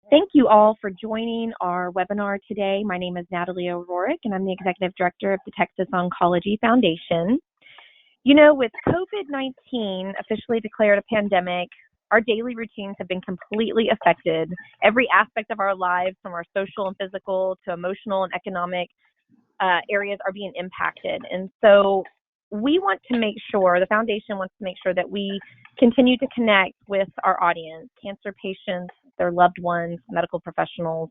Thank you all for joining our webinar today. My name is Natalie O'Rourke, and I'm the Executive Director of the Texas Oncology Foundation. You know, with COVID-19 officially declared a pandemic, our daily routines have been completely affected. Every aspect of our lives, from our social and physical to emotional and economic areas, are being impacted. And so we want to make sure, the foundation wants to make sure that we continue to connect with our audience, cancer patients, their loved ones, medical professionals.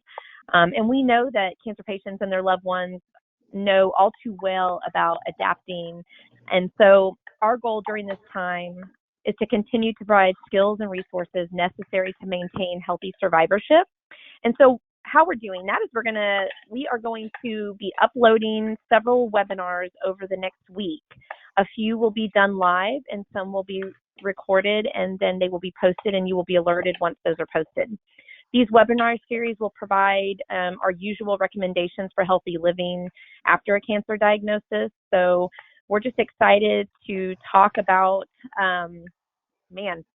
And we know that cancer patients and their loved ones know all too well about adapting. And so our goal during this time is to continue to provide skills and resources necessary to maintain healthy survivorship. And so how we're doing that is we are going to be uploading several webinars over the next week. A few will be done live and some will be recorded, and then they will be posted and you will be alerted once those are posted. These webinar series will provide our usual recommendations for healthy living after a cancer diagnosis. So we're just excited to talk about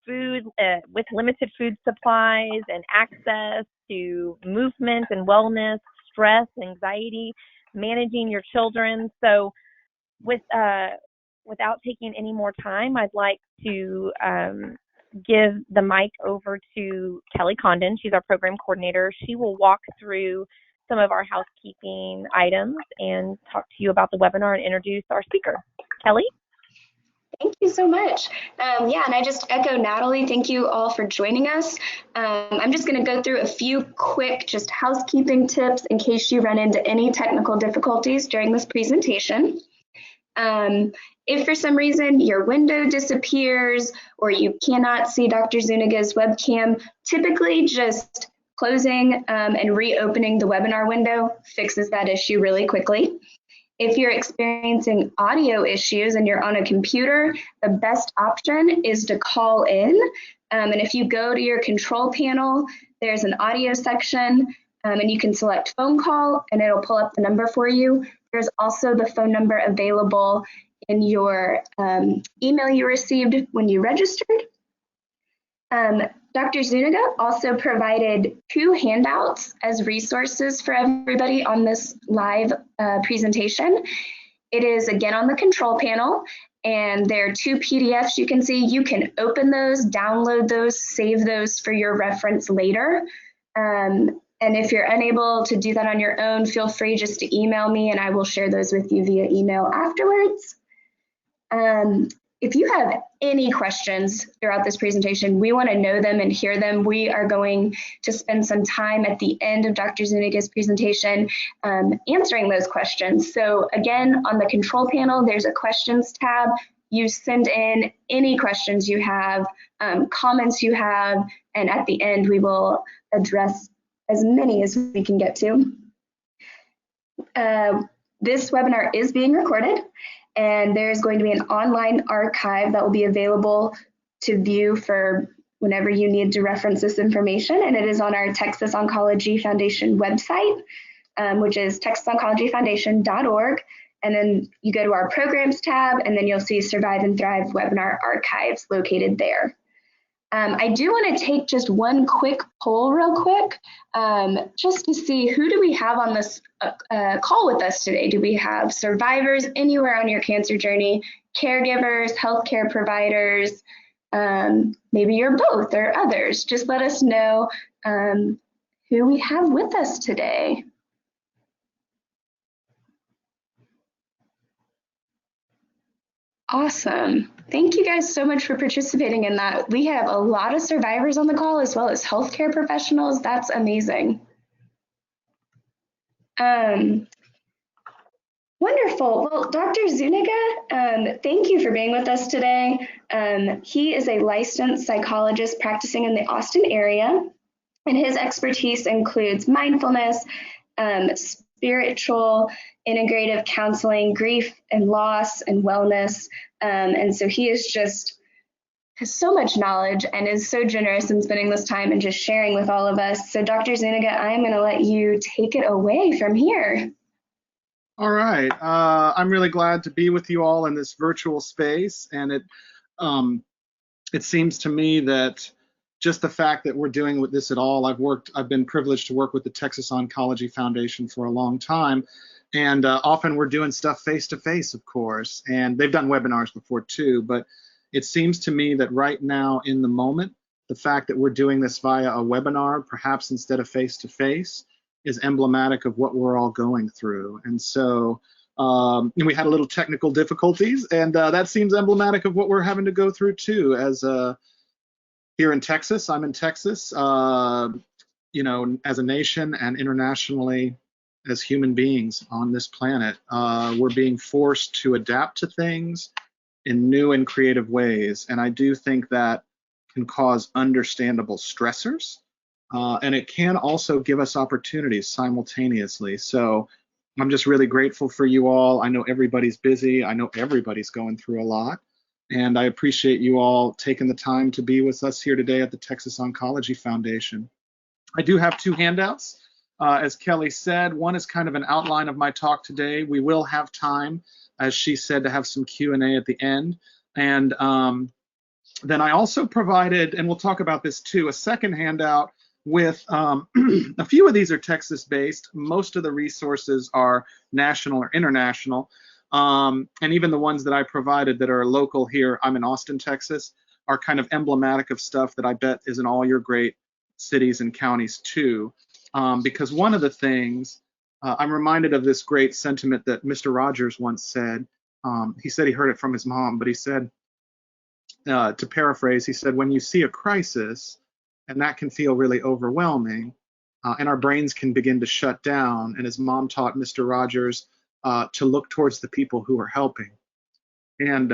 food with limited food supplies and access to movement and wellness, stress, anxiety, managing your children. So without taking any more time, I'd like to give the mic over to Kelly Condon. She's our program coordinator. She will walk through some of our housekeeping items and talk to you about the webinar and introduce our speaker. Kelly? Thank you so much. And I just echo Natalie. Thank you all for joining us. I'm just going to go through a few quick just housekeeping tips in case you run into any technical difficulties during this presentation. If for some reason your window disappears or you cannot see Dr. Zuniga's webcam, typically just closing and reopening the webinar window fixes that issue really quickly. If you're experiencing audio issues and you're on a computer, the best option is to call in. And if you go to your control panel, there's an audio section and you can select phone call and it'll pull up the number for you. There's also the phone number available in your email you received when you registered. Dr. Zuniga also provided 2 handouts as resources for everybody on this live presentation. It is again on the control panel, and there are 2 PDFs you can see. You can open those, download those, save those for your reference later. And if you're unable to do that on your own, feel free just to email me and I will share those with you via email afterwards. If you have any questions throughout this presentation, we want to know them and hear them. We are going to spend some time at the end of Dr. Zuniga's presentation answering those questions. So again, on the control panel, there's a questions tab. You send in any questions you have, comments you have, and at the end, we will address as many as we can get to. This webinar is being recorded, and there's going to be an online archive that will be available to view for whenever you need to reference this information, and it is on our Texas Oncology Foundation website, which is texasoncologyfoundation.org, and then you go to our programs tab, and then you'll see Survive and Thrive webinar archives located there. I do want to take just one quick poll real quick, just to see who do we have on this call with us today. Do we have survivors anywhere on your cancer journey, caregivers, healthcare providers, maybe you're both or others? Just let us know who we have with us today. Awesome. Thank you guys so much for participating in that. We have a lot of survivors on the call as well as healthcare professionals. That's amazing. Wonderful. Well, Dr. Zuniga, thank you for being with us today. He is a licensed psychologist practicing in the Austin area, and his expertise includes mindfulness, spiritual, integrative counseling, grief and loss and wellness. And so he is just has so much knowledge and is so generous in spending this time and just sharing with all of us. So Dr. Zuniga, I'm going to let you take it away from here. All right. I'm really glad to be with you all in this virtual space. And it seems to me that just the fact that we're doing with this at all. I've been privileged to work with the Texas Oncology Foundation for a long time. And often we're doing stuff face to face, of course, and they've done webinars before too. But it seems to me that right now in the moment, the fact that we're doing this via a webinar, perhaps instead of face to face, is emblematic of what we're all going through. And so we had a little technical difficulties, and that seems emblematic of what we're having to go through too. As here in Texas, I'm in Texas, you know, as a nation and internationally, as human beings on this planet, we're being forced to adapt to things in new and creative ways. And I do think that can cause understandable stressors, and it can also give us opportunities simultaneously. So I'm just really grateful for you all. I know everybody's busy. I know everybody's going through a lot. And I appreciate you all taking the time to be with us here today at the Texas Oncology Foundation. I do have two handouts. As Kelly said, one is kind of an outline of my talk today. We will have time, as she said, to have some Q&A at the end. And then I also provided, and we'll talk about this too, a second handout with a few of these are Texas-based. Most of the resources are national or international. And even the ones that I provided that are local here, I'm in Austin, Texas, are kind of emblematic of stuff that I bet is in all your great cities and counties too. Because one of the things, I'm reminded of this great sentiment that Mr. Rogers once said. He said he heard it from his mom, but he said, to paraphrase, he said, when you see a crisis, and that can feel really overwhelming, and our brains can begin to shut down, and his mom taught Mr. Rogers to look towards the people who are helping. And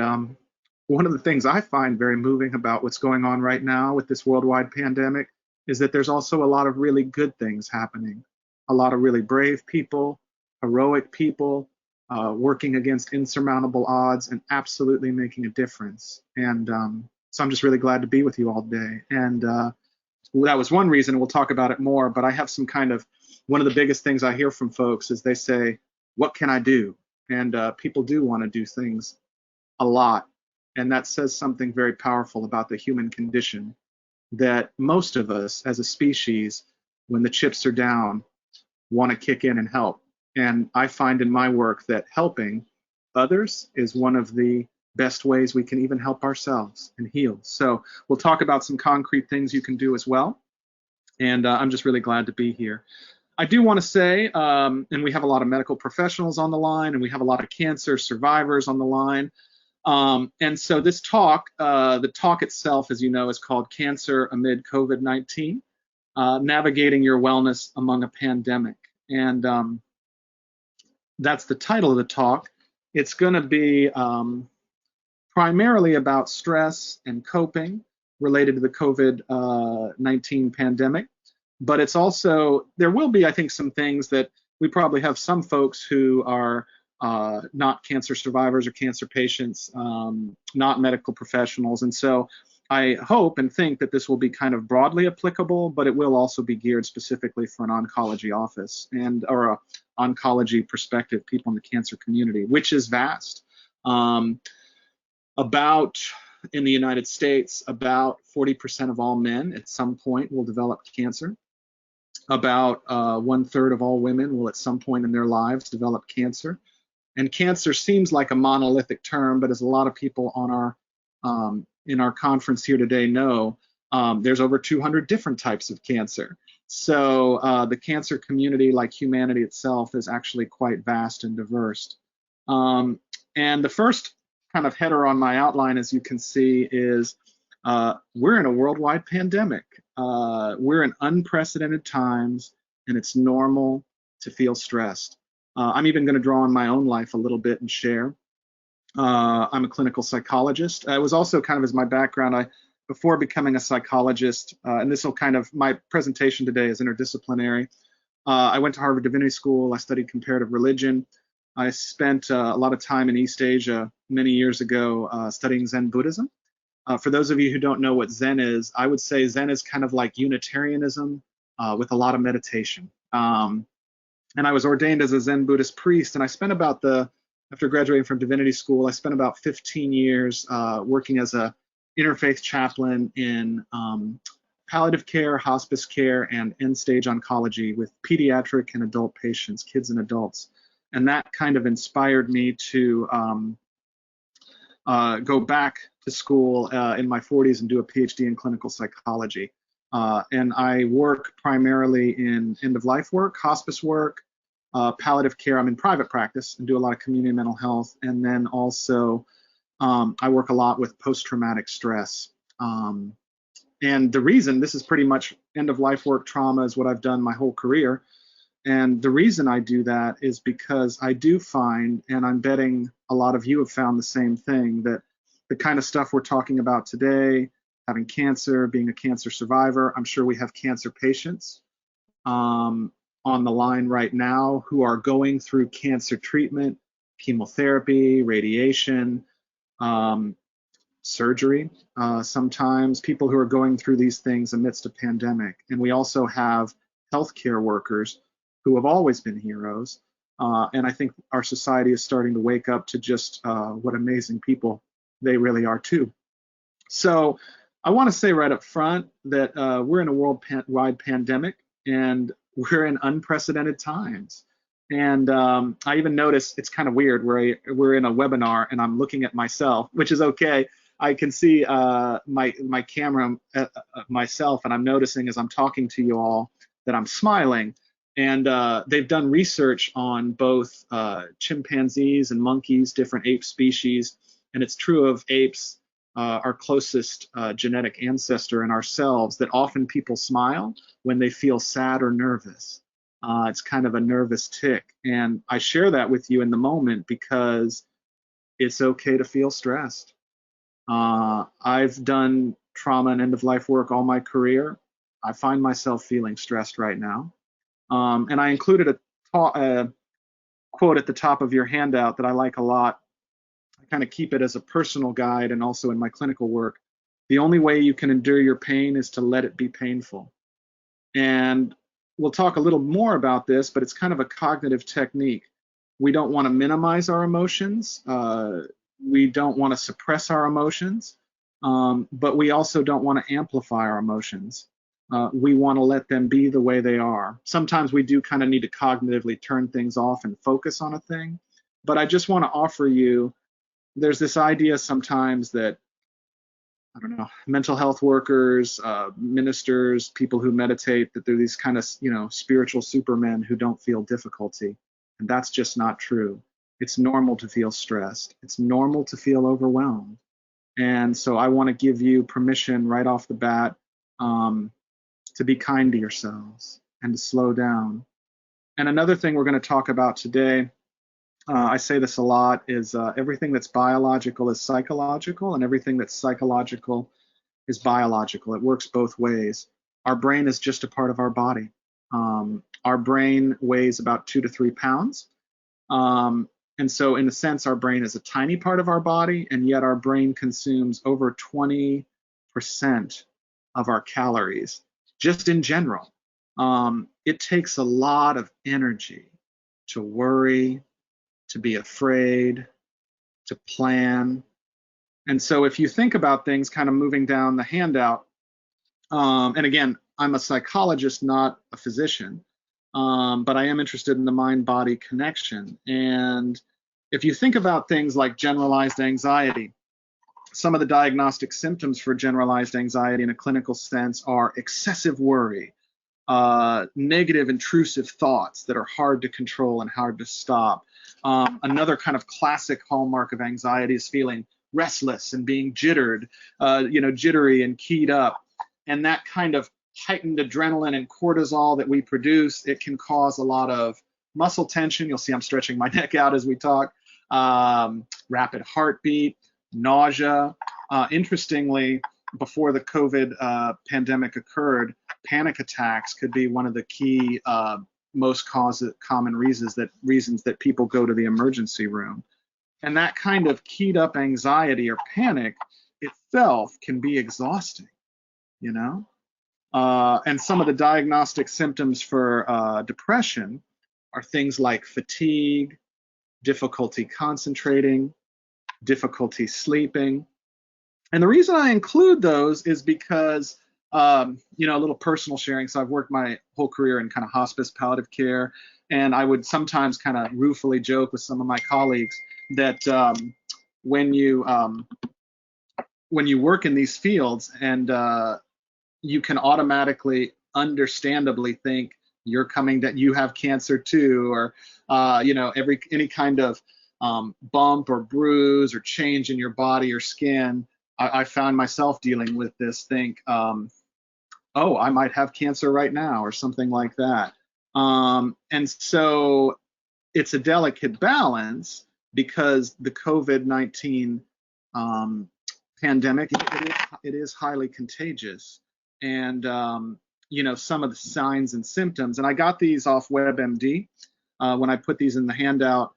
one of the things I find very moving about what's going on right now with this worldwide pandemic is that there's also a lot of really good things happening. A lot of really brave people, heroic people, working against insurmountable odds and absolutely making a difference. And so I'm just really glad to be with you all today. And that was one reason. We'll talk about it more, but I have some kind of, one of the biggest things I hear from folks is they say, what can I do? And people do want to do things a lot. And that says something very powerful about the human condition, that most of us as a species, when the chips are down, want to kick in and help. And I find in my work that helping others is one of the best ways we can even help ourselves and heal. So we'll talk about some concrete things you can do as well. And I'm just really glad to be here. I do want to say, and we have a lot of medical professionals on the line, and we have a lot of cancer survivors on the line. And so this talk, the talk itself, as you know, is called Cancer Amid COVID-19, Navigating Your Wellness Among a Pandemic. And that's the title of the talk. It's going to be primarily about stress and coping related to the COVID-19 pandemic. But it's also, there will be, I think, some things that we probably have some folks who are not cancer survivors or cancer patients, not medical professionals. And so I hope and think that this will be kind of broadly applicable, but it will also be geared specifically for an oncology office and or a oncology perspective, people in the cancer community, which is vast. About, in the United States, about 40% of all men at some point will develop cancer. About 1/3 of all women will at some point in their lives develop cancer. And cancer seems like a monolithic term, but as a lot of people on our in our conference here today know, there's over 200 different types of cancer. So the cancer community, like humanity itself, is actually quite vast and diverse. And the first kind of header on my outline, as you can see, is we're in a worldwide pandemic. We're in unprecedented times, and it's normal to feel stressed. I'm even going to draw on my own life a little bit and share. I'm a clinical psychologist. It was also kind of as my background. Before becoming a psychologist, and this will kind of, my presentation today is interdisciplinary. I went to Harvard Divinity School. I studied comparative religion. I spent a lot of time in East Asia many years ago studying Zen Buddhism. For those of you who don't know what Zen is, I would say Zen is kind of like Unitarianism with a lot of meditation. And I was ordained as a Zen Buddhist priest, and I spent about after graduating from divinity school, I spent about 15 years working as a interfaith chaplain in palliative care, hospice care, and end-stage oncology with pediatric and adult patients, kids and adults. And that kind of inspired me to go back to school in my 40s and do a PhD in clinical psychology. And I work primarily in end-of-life work, hospice work, palliative care. I'm in private practice and do a lot of community mental health. And then also I work a lot with post-traumatic stress. And the reason, this is pretty much end-of-life work, trauma is what I've done my whole career. And the reason I do that is because I do find, and I'm betting a lot of you have found the same thing, that the kind of stuff we're talking about today, having cancer, being a cancer survivor, I'm sure we have cancer patients on the line right now who are going through cancer treatment, chemotherapy, radiation, surgery, sometimes people who are going through these things amidst a pandemic. And we also have healthcare workers who have always been heroes. And I think our society is starting to wake up to just what amazing people they really are too. So I want to say right up front that we're in a worldwide pandemic and we're in unprecedented times. And I even noticed it's kind of weird where we're in a webinar and I'm looking at myself, which is okay. I can see my camera myself, and I'm noticing as I'm talking to you all that I'm smiling. And they've done research on both chimpanzees and monkeys, different ape species, and it's true of apes, our closest genetic ancestor, and ourselves, that often people smile when they feel sad or nervous. It's kind of a nervous tick, and I share that with you in the moment because it's okay to feel stressed. I've done trauma and end-of-life work all my career. I find myself feeling stressed right now. And I included a quote at the top of your handout that I like a lot. I kind of keep it as a personal guide and also in my clinical work. The only way you can endure your pain is to let it be painful. And we'll talk a little more about this, but it's kind of a cognitive technique. We don't want to minimize our emotions. We don't want to suppress our emotions, but we also don't want to amplify our emotions. We want to let them be the way they are. Sometimes we do kind of need to cognitively turn things off and focus on a thing, but I just want to offer you, there's this idea sometimes that, I don't know, mental health workers, ministers, people who meditate, that they're these kind of, spiritual supermen who don't feel difficulty. And that's just not true. It's normal to feel stressed. It's normal to feel overwhelmed. And so I want to give you permission right off the bat to be kind to yourselves and to slow down. And another thing we're going to talk about today, I say this a lot, is everything that's biological is psychological, and everything that's psychological is biological. It works both ways. Our brain is just a part of our body. Our brain weighs about 2 to 3 pounds. And so in a sense, our brain is a tiny part of our body, and yet our brain consumes over 20% of our calories, just in general. It takes a lot of energy to worry, to be afraid, to plan. And so if you think about things kind of moving down the handout, and again, I'm a psychologist, not a physician, but I am interested in the mind-body connection. And if you think about things like generalized anxiety, some of the diagnostic symptoms for generalized anxiety in a clinical sense are excessive worry, negative intrusive thoughts that are hard to control and hard to stop. Another kind of classic hallmark of anxiety is feeling restless and being jittered, jittery and keyed up. And that kind of heightened adrenaline and cortisol that we produce, it can cause a lot of muscle tension. You'll see I'm stretching my neck out as we talk. Rapid heartbeat, nausea. Interestingly, before the COVID pandemic occurred, panic attacks could be one of the key most common reasons that people go to the emergency room. And that kind of keyed up anxiety or panic itself can be exhausting, And some of the diagnostic symptoms for depression are things like fatigue, difficulty concentrating, difficulty sleeping. And the reason I include those is because a little personal sharing. So I've worked my whole career in kind of hospice palliative care, and I would sometimes kind of ruefully joke with some of my colleagues that when you work in these fields and you can automatically, understandably think you're coming, that you have cancer too, or any kind of bump or bruise or change in your body or skin. I found myself dealing with this, oh, I might have cancer right now or something like that. And so it's a delicate balance because the COVID-19 pandemic, it is highly contagious. And, some of the signs and symptoms, and I got these off WebMD when I put these in the handout: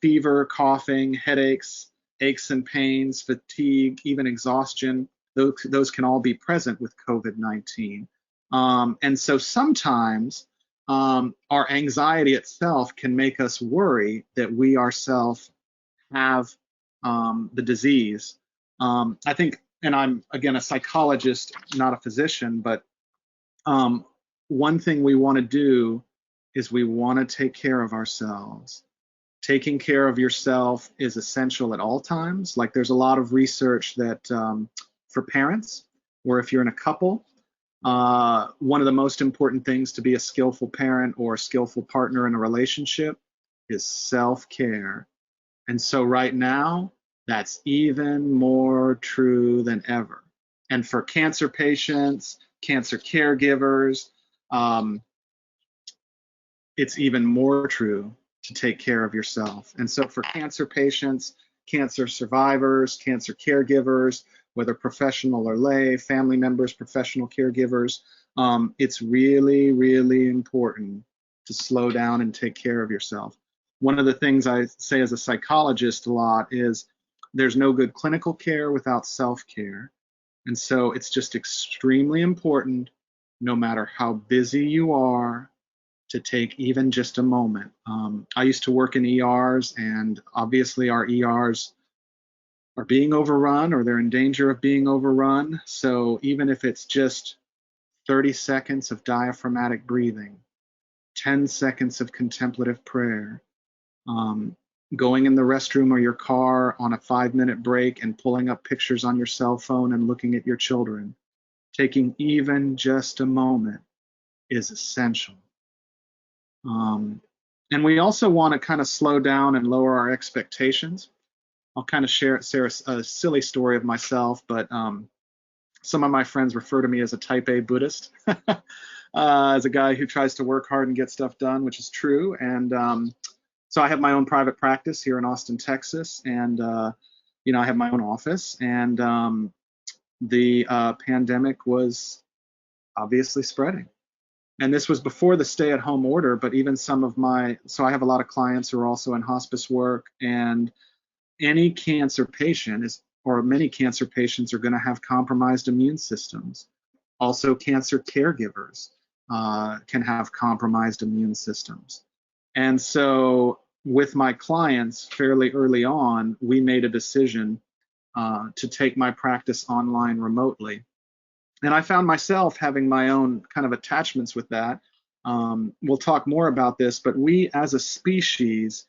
fever, coughing, headaches, aches and pains, fatigue, even exhaustion. Those can all be present with COVID-19. And so sometimes our anxiety itself can make us worry that we ourselves have the disease. I think, and I'm again a psychologist, not a physician, but one thing we want to do is we want to take care of ourselves. Taking care of yourself is essential at all times. Like, there's a lot of research that for parents, or if you're in a couple, one of the most important things to be a skillful parent or a skillful partner in a relationship is self-care. And so right now, that's even more true than ever. And for cancer patients, cancer caregivers, it's even more true to take care of yourself. And so for cancer patients, cancer survivors, cancer caregivers, whether professional or lay, family members, professional caregivers, it's really, really important to slow down and take care of yourself. One of the things I say as a psychologist a lot is there's no good clinical care without self-care. And so it's just extremely important, no matter how busy you are, to take even just a moment. I used to work in ERs, and obviously our ERs are being overrun, or they're in danger of being overrun. So even if it's just 30 seconds of diaphragmatic breathing, 10 seconds of contemplative prayer, going in the restroom or your car on a 5-minute break and pulling up pictures on your cell phone and looking at your children, taking even just a moment is essential. And we also want to kind of slow down and lower our expectations. I'll kind of share a silly story of myself, but some of my friends refer to me as a type A Buddhist, as a guy who tries to work hard and get stuff done, which is true. And so I have my own private practice here in Austin, Texas, and I have my own office. And the pandemic was obviously spreading. And this was before the stay-at-home order, but even so I have a lot of clients who are also in hospice work, and any cancer patient or many cancer patients are going to have compromised immune systems. Also, cancer caregivers can have compromised immune systems. And so with my clients fairly early on, we made a decision to take my practice online remotely. And I found myself having my own kind of attachments with that. We'll talk more about this, but we as a species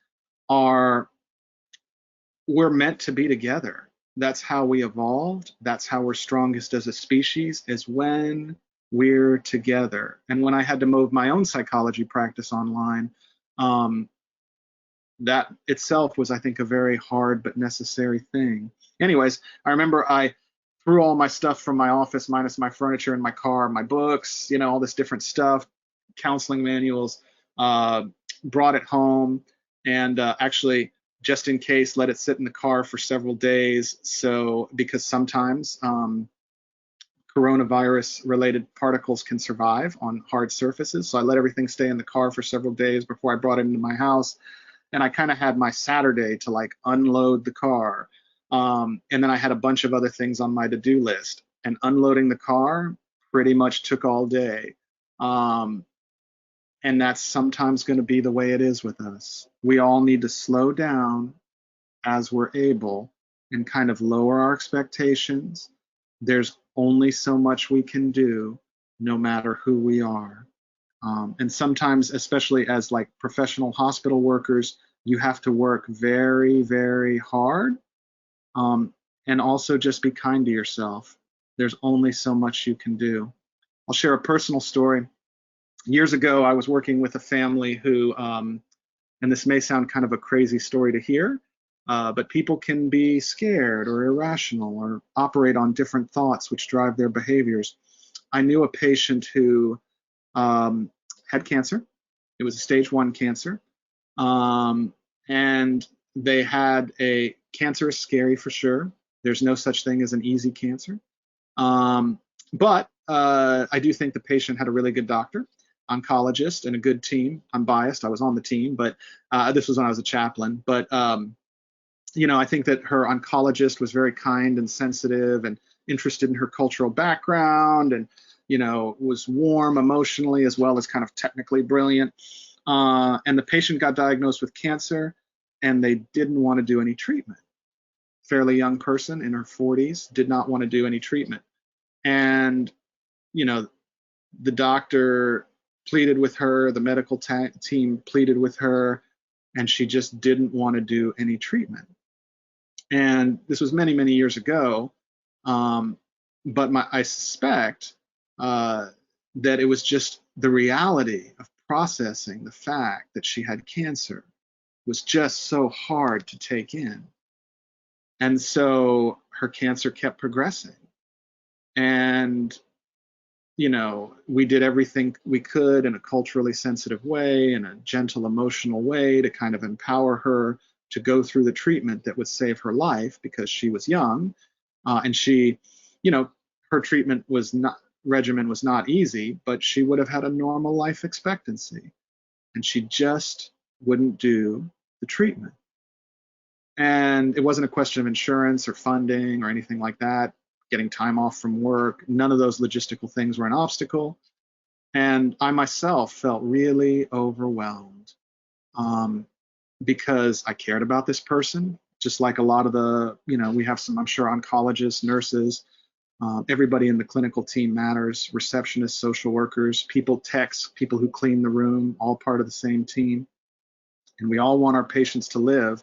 we're meant to be together. That's how we evolved. That's how we're strongest as a species, is when we're together. And when I had to move my own psychology practice online, that itself was, I think, a very hard but necessary thing. Anyways, I remember I threw all my stuff from my office, minus my furniture and my car, my books, all this different stuff, counseling manuals, brought it home, and actually, just in case, let it sit in the car for several days. So, because sometimes coronavirus related particles can survive on hard surfaces. So I let everything stay in the car for several days before I brought it into my house. And I kind of had my Saturday to like unload the car. And then I had a bunch of other things on my to-do list, and unloading the car pretty much took all day. And that's sometimes going to be the way it is with us. We all need to slow down as we're able and kind of lower our expectations. There's only so much we can do, no matter who we are. And sometimes, especially as like professional hospital workers, you have to work very, very hard. And also just be kind to yourself. There's only so much you can do. I'll share a personal story. Years ago, I was working with a family who, and this may sound kind of a crazy story to hear, but people can be scared or irrational or operate on different thoughts which drive their behaviors. I knew a patient who had cancer. It was a stage 1 cancer. And they had cancer is scary for sure. There's no such thing as an easy cancer. But I do think the patient had a really good doctor, oncologist, and a good team. I'm biased. I was on the team, but this was when I was a chaplain. But, I think that her oncologist was very kind and sensitive and interested in her cultural background and, was warm emotionally as well as kind of technically brilliant. And the patient got diagnosed with cancer and they didn't want to do any treatment. Fairly young person in her 40s, did not want to do any treatment. And, the doctor pleaded with her, the medical team pleaded with her, and she just didn't want to do any treatment. And this was many, many years ago. But I suspect that it was just the reality of processing the fact that she had cancer was just so hard to take in. And so her cancer kept progressing. And, we did everything we could in a culturally sensitive way, in a gentle, emotional way to kind of empower her to go through the treatment that would save her life because she was young. And she, her treatment regimen was not easy, but she would have had a normal life expectancy. And she just wouldn't do the treatment. And it wasn't a question of insurance or funding or anything like that, getting time off from work. None of those logistical things were an obstacle. And I myself felt really overwhelmed because I cared about this person, just like a lot of the, we have some, I'm sure, oncologists, nurses, everybody in the clinical team matters, receptionists, social workers, people techs, people who clean the room, all part of the same team. And we all want our patients to live.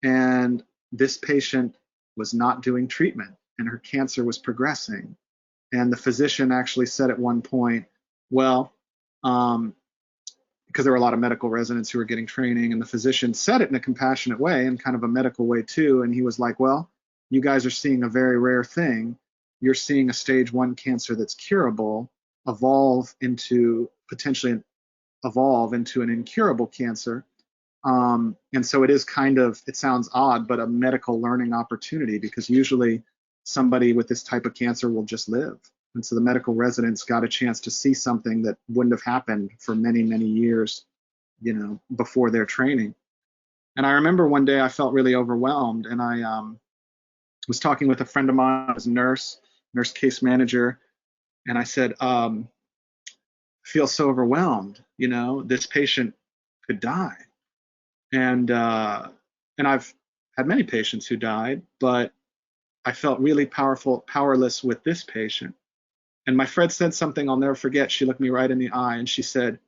And this patient was not doing treatment and her cancer was progressing. And the physician actually said at one point, well, because there were a lot of medical residents who were getting training, and the physician said it in a compassionate way and kind of a medical way too. And he was like, well, you guys are seeing a very rare thing. You're seeing a stage 1 cancer that's curable potentially evolve into an incurable cancer. And so it is kind of, it sounds odd, but a medical learning opportunity, because usually somebody with this type of cancer will just live. And so the medical residents got a chance to see something that wouldn't have happened for many, many years, before their training. And I remember one day I felt really overwhelmed, and I was talking with a friend of mine, who was a nurse case manager, and I said, I feel so overwhelmed, this patient could die. And I've had many patients who died, but I felt really powerless with this patient. And my friend said something I'll never forget. She looked me right in the eye and she said,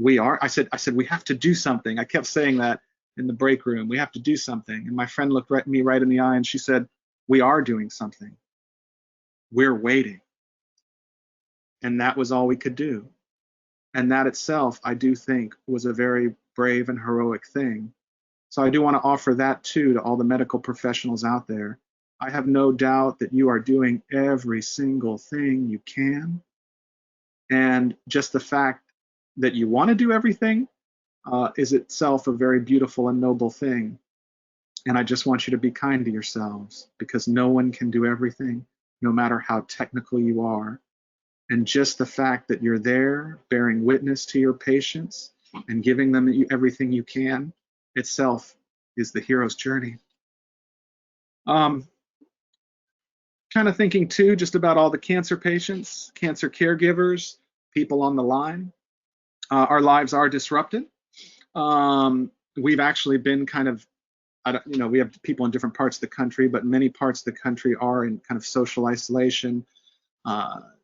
I said, we have to do something. I kept saying that in the break room, we have to do something. And my friend looked me right in the eye and she said, we are doing something. We're waiting. And that was all we could do. And that itself, I do think, was a very brave and heroic thing. So I do want to offer that too to all the medical professionals out there. I have no doubt that you are doing every single thing you can. And just the fact that you want to do everything is itself a very beautiful and noble thing. And I just want you to be kind to yourselves, because no one can do everything, no matter how technical you are. And just the fact that you're there bearing witness to your patients and giving them everything you can itself is the hero's journey. Kind of thinking too, just about all the cancer patients, cancer caregivers, people on the line. Our lives are disrupted. We've actually been kind of, we have people in different parts of the country, but many parts of the country are in kind of social isolation.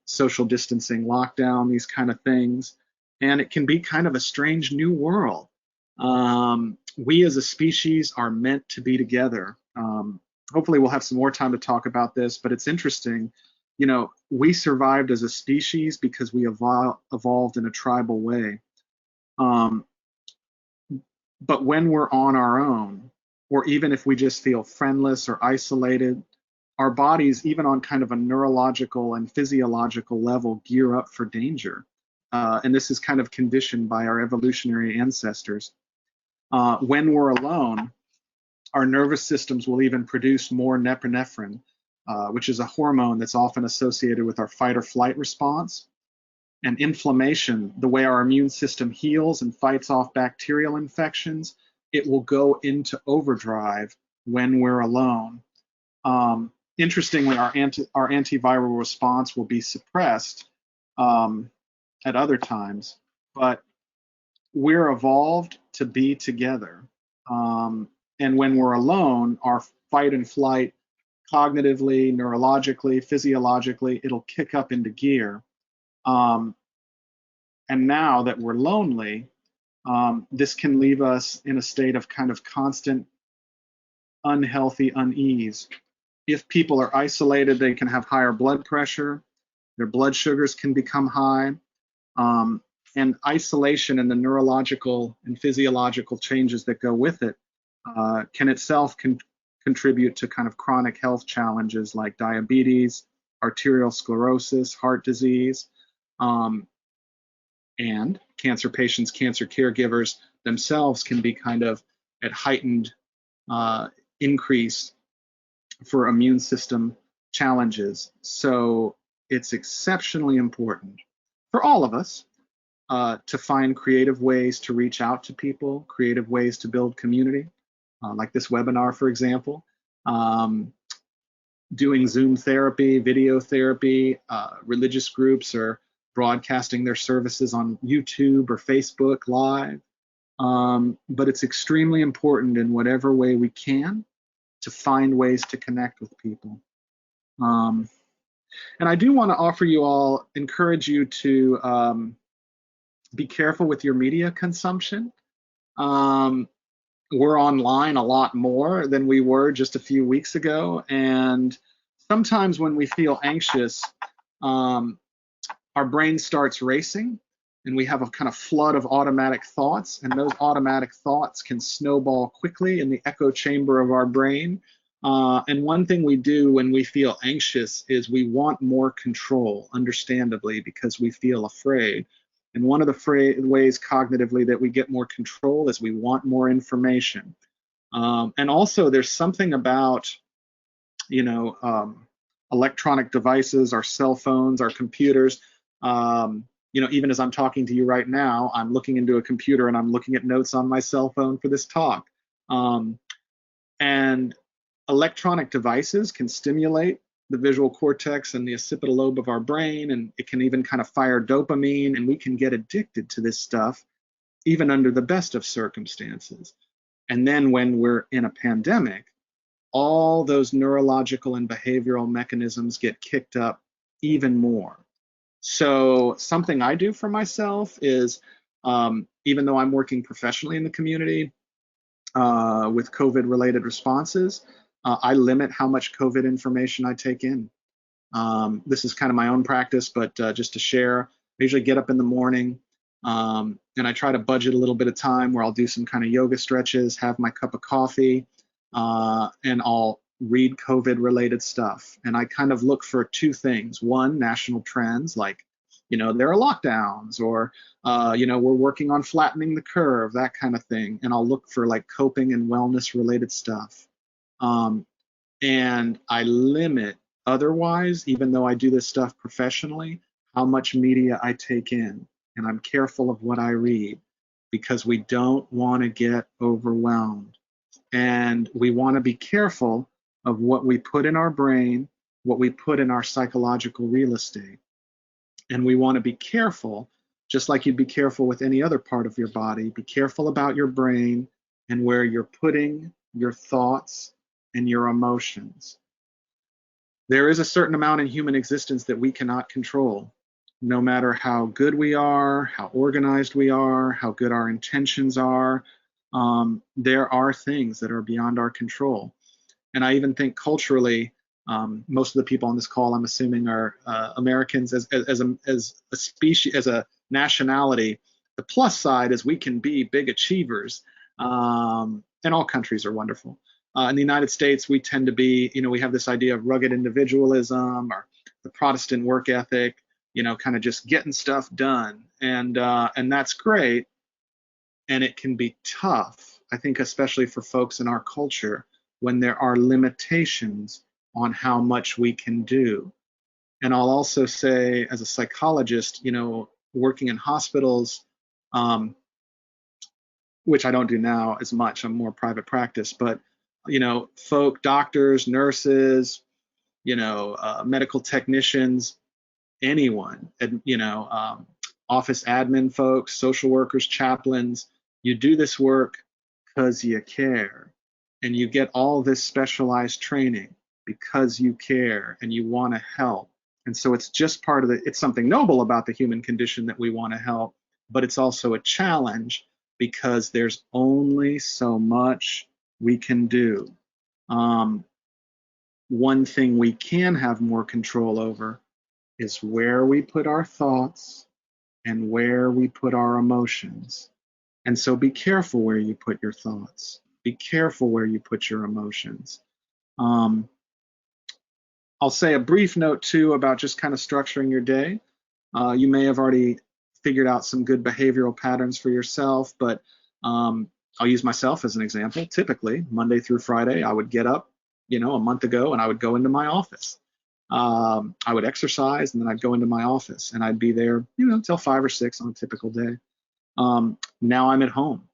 social distancing, lockdown, these kind of things. And it can be kind of a strange new world. We as a species are meant to be together. Hopefully we'll have some more time to talk about this, but it's interesting. You know, we survived as a species because we evolved in a tribal way. But when we're on our own, or even if we just feel friendless or isolated, our bodies, even on kind of a neurological and physiological level, gear up for danger. And this is kind of conditioned by our evolutionary ancestors. When we're alone, our nervous systems will even produce more norepinephrine, which is a hormone that's often associated with our fight or flight response. And inflammation, the way our immune system heals and fights off bacterial infections, it will go into overdrive when we're alone. Interestingly, our antiviral response will be suppressed at other times, but we're evolved to be together. And when we're alone, our fight and flight, cognitively, neurologically, physiologically, it'll kick up into gear. And now that we're lonely, this can leave us in a state of kind of constant unhealthy unease. If people are isolated, they can have higher blood pressure, their blood sugars can become high, and isolation and the neurological and physiological changes that go with it can itself contribute to kind of chronic health challenges like diabetes, arterial sclerosis, heart disease, and cancer patients, cancer caregivers themselves can be kind of at heightened increase for immune system challenges. So it's exceptionally important for all of us to find creative ways to reach out to people, creative ways to build community, like this webinar, for example, doing Zoom therapy, video therapy. Religious groups are broadcasting their services on YouTube or Facebook Live. But it's extremely important in whatever way we can to find ways to connect with people. And I do want to offer you all, encourage you to be careful with your media consumption. We're online a lot more than we were just a few weeks ago. And sometimes when we feel anxious, our brain starts racing and we have a kind of flood of automatic thoughts. And those automatic thoughts can snowball quickly in the echo chamber of our brain. And one thing we do when we feel anxious is we want more control, understandably, because we feel afraid. And one of the ways cognitively that we get more control is we want more information. And also there's something about, electronic devices, our cell phones, our computers. Even as I'm talking to you right now, I'm looking into a computer and I'm looking at notes on my cell phone for this talk. And electronic devices can stimulate the visual cortex and the occipital lobe of our brain, and it can even kind of fire dopamine, and we can get addicted to this stuff even under the best of circumstances. And then when we're in a pandemic, all those neurological and behavioral mechanisms get kicked up even more. So something I do for myself is, even though I'm working professionally in the community with COVID-related responses, I limit how much COVID information I take in. This is kind of my own practice, but just to share, I usually get up in the morning and I try to budget a little bit of time where I'll do some kind of yoga stretches, have my cup of coffee, and I'll read COVID-related stuff. And I kind of look for two things. One, national trends, like, there are lockdowns, or, we're working on flattening the curve, that kind of thing. And I'll look for like coping and wellness-related stuff. And I limit otherwise, even though I do this stuff professionally, how much media I take in. And I'm careful of what I read because we don't want to get overwhelmed. And we want to be careful of what we put in our brain, what we put in our psychological real estate. And we want to be careful, just like you'd be careful with any other part of your body, be careful about your brain and where you're putting your thoughts and your emotions. there is a certain amount in human existence that we cannot control. No matter how good we are, how organized we are, how good our intentions are, there are things that are beyond our control. And I even think culturally, most of the people on this call, I'm assuming, are Americans as a species, as a nationality. The plus side is we can be big achievers, and all countries are wonderful. In the United States, we tend to be, we have this idea of rugged individualism or the Protestant work ethic, kind of just getting stuff done, and that's great, and it can be tough, I think, especially for folks in our culture, when there are limitations on how much we can do. And I'll also say, as a psychologist, working in hospitals, which I don't do now as much, I'm more private practice, but doctors, nurses, medical technicians, anyone, office admin folks, social workers, chaplains, you do this work because you care, and you get all this specialized training because you care and you want to help. And so it's just part of it's something noble about the human condition that we want to help, but it's also a challenge because there's only so much we can do. One thing we can have more control over is where we put our thoughts and where we put our emotions. And so be careful where you put your thoughts. Be careful where you put your emotions. I'll say a brief note too about just kind of structuring your day. You may have already figured out some good behavioral patterns for yourself, but I'll use myself as an example. Typically, Monday through Friday, I would get up, a month ago, and I would go into my office. I would exercise, and then I'd go into my office, and I'd be there, till 5 or 6 on a typical day. Now I'm at home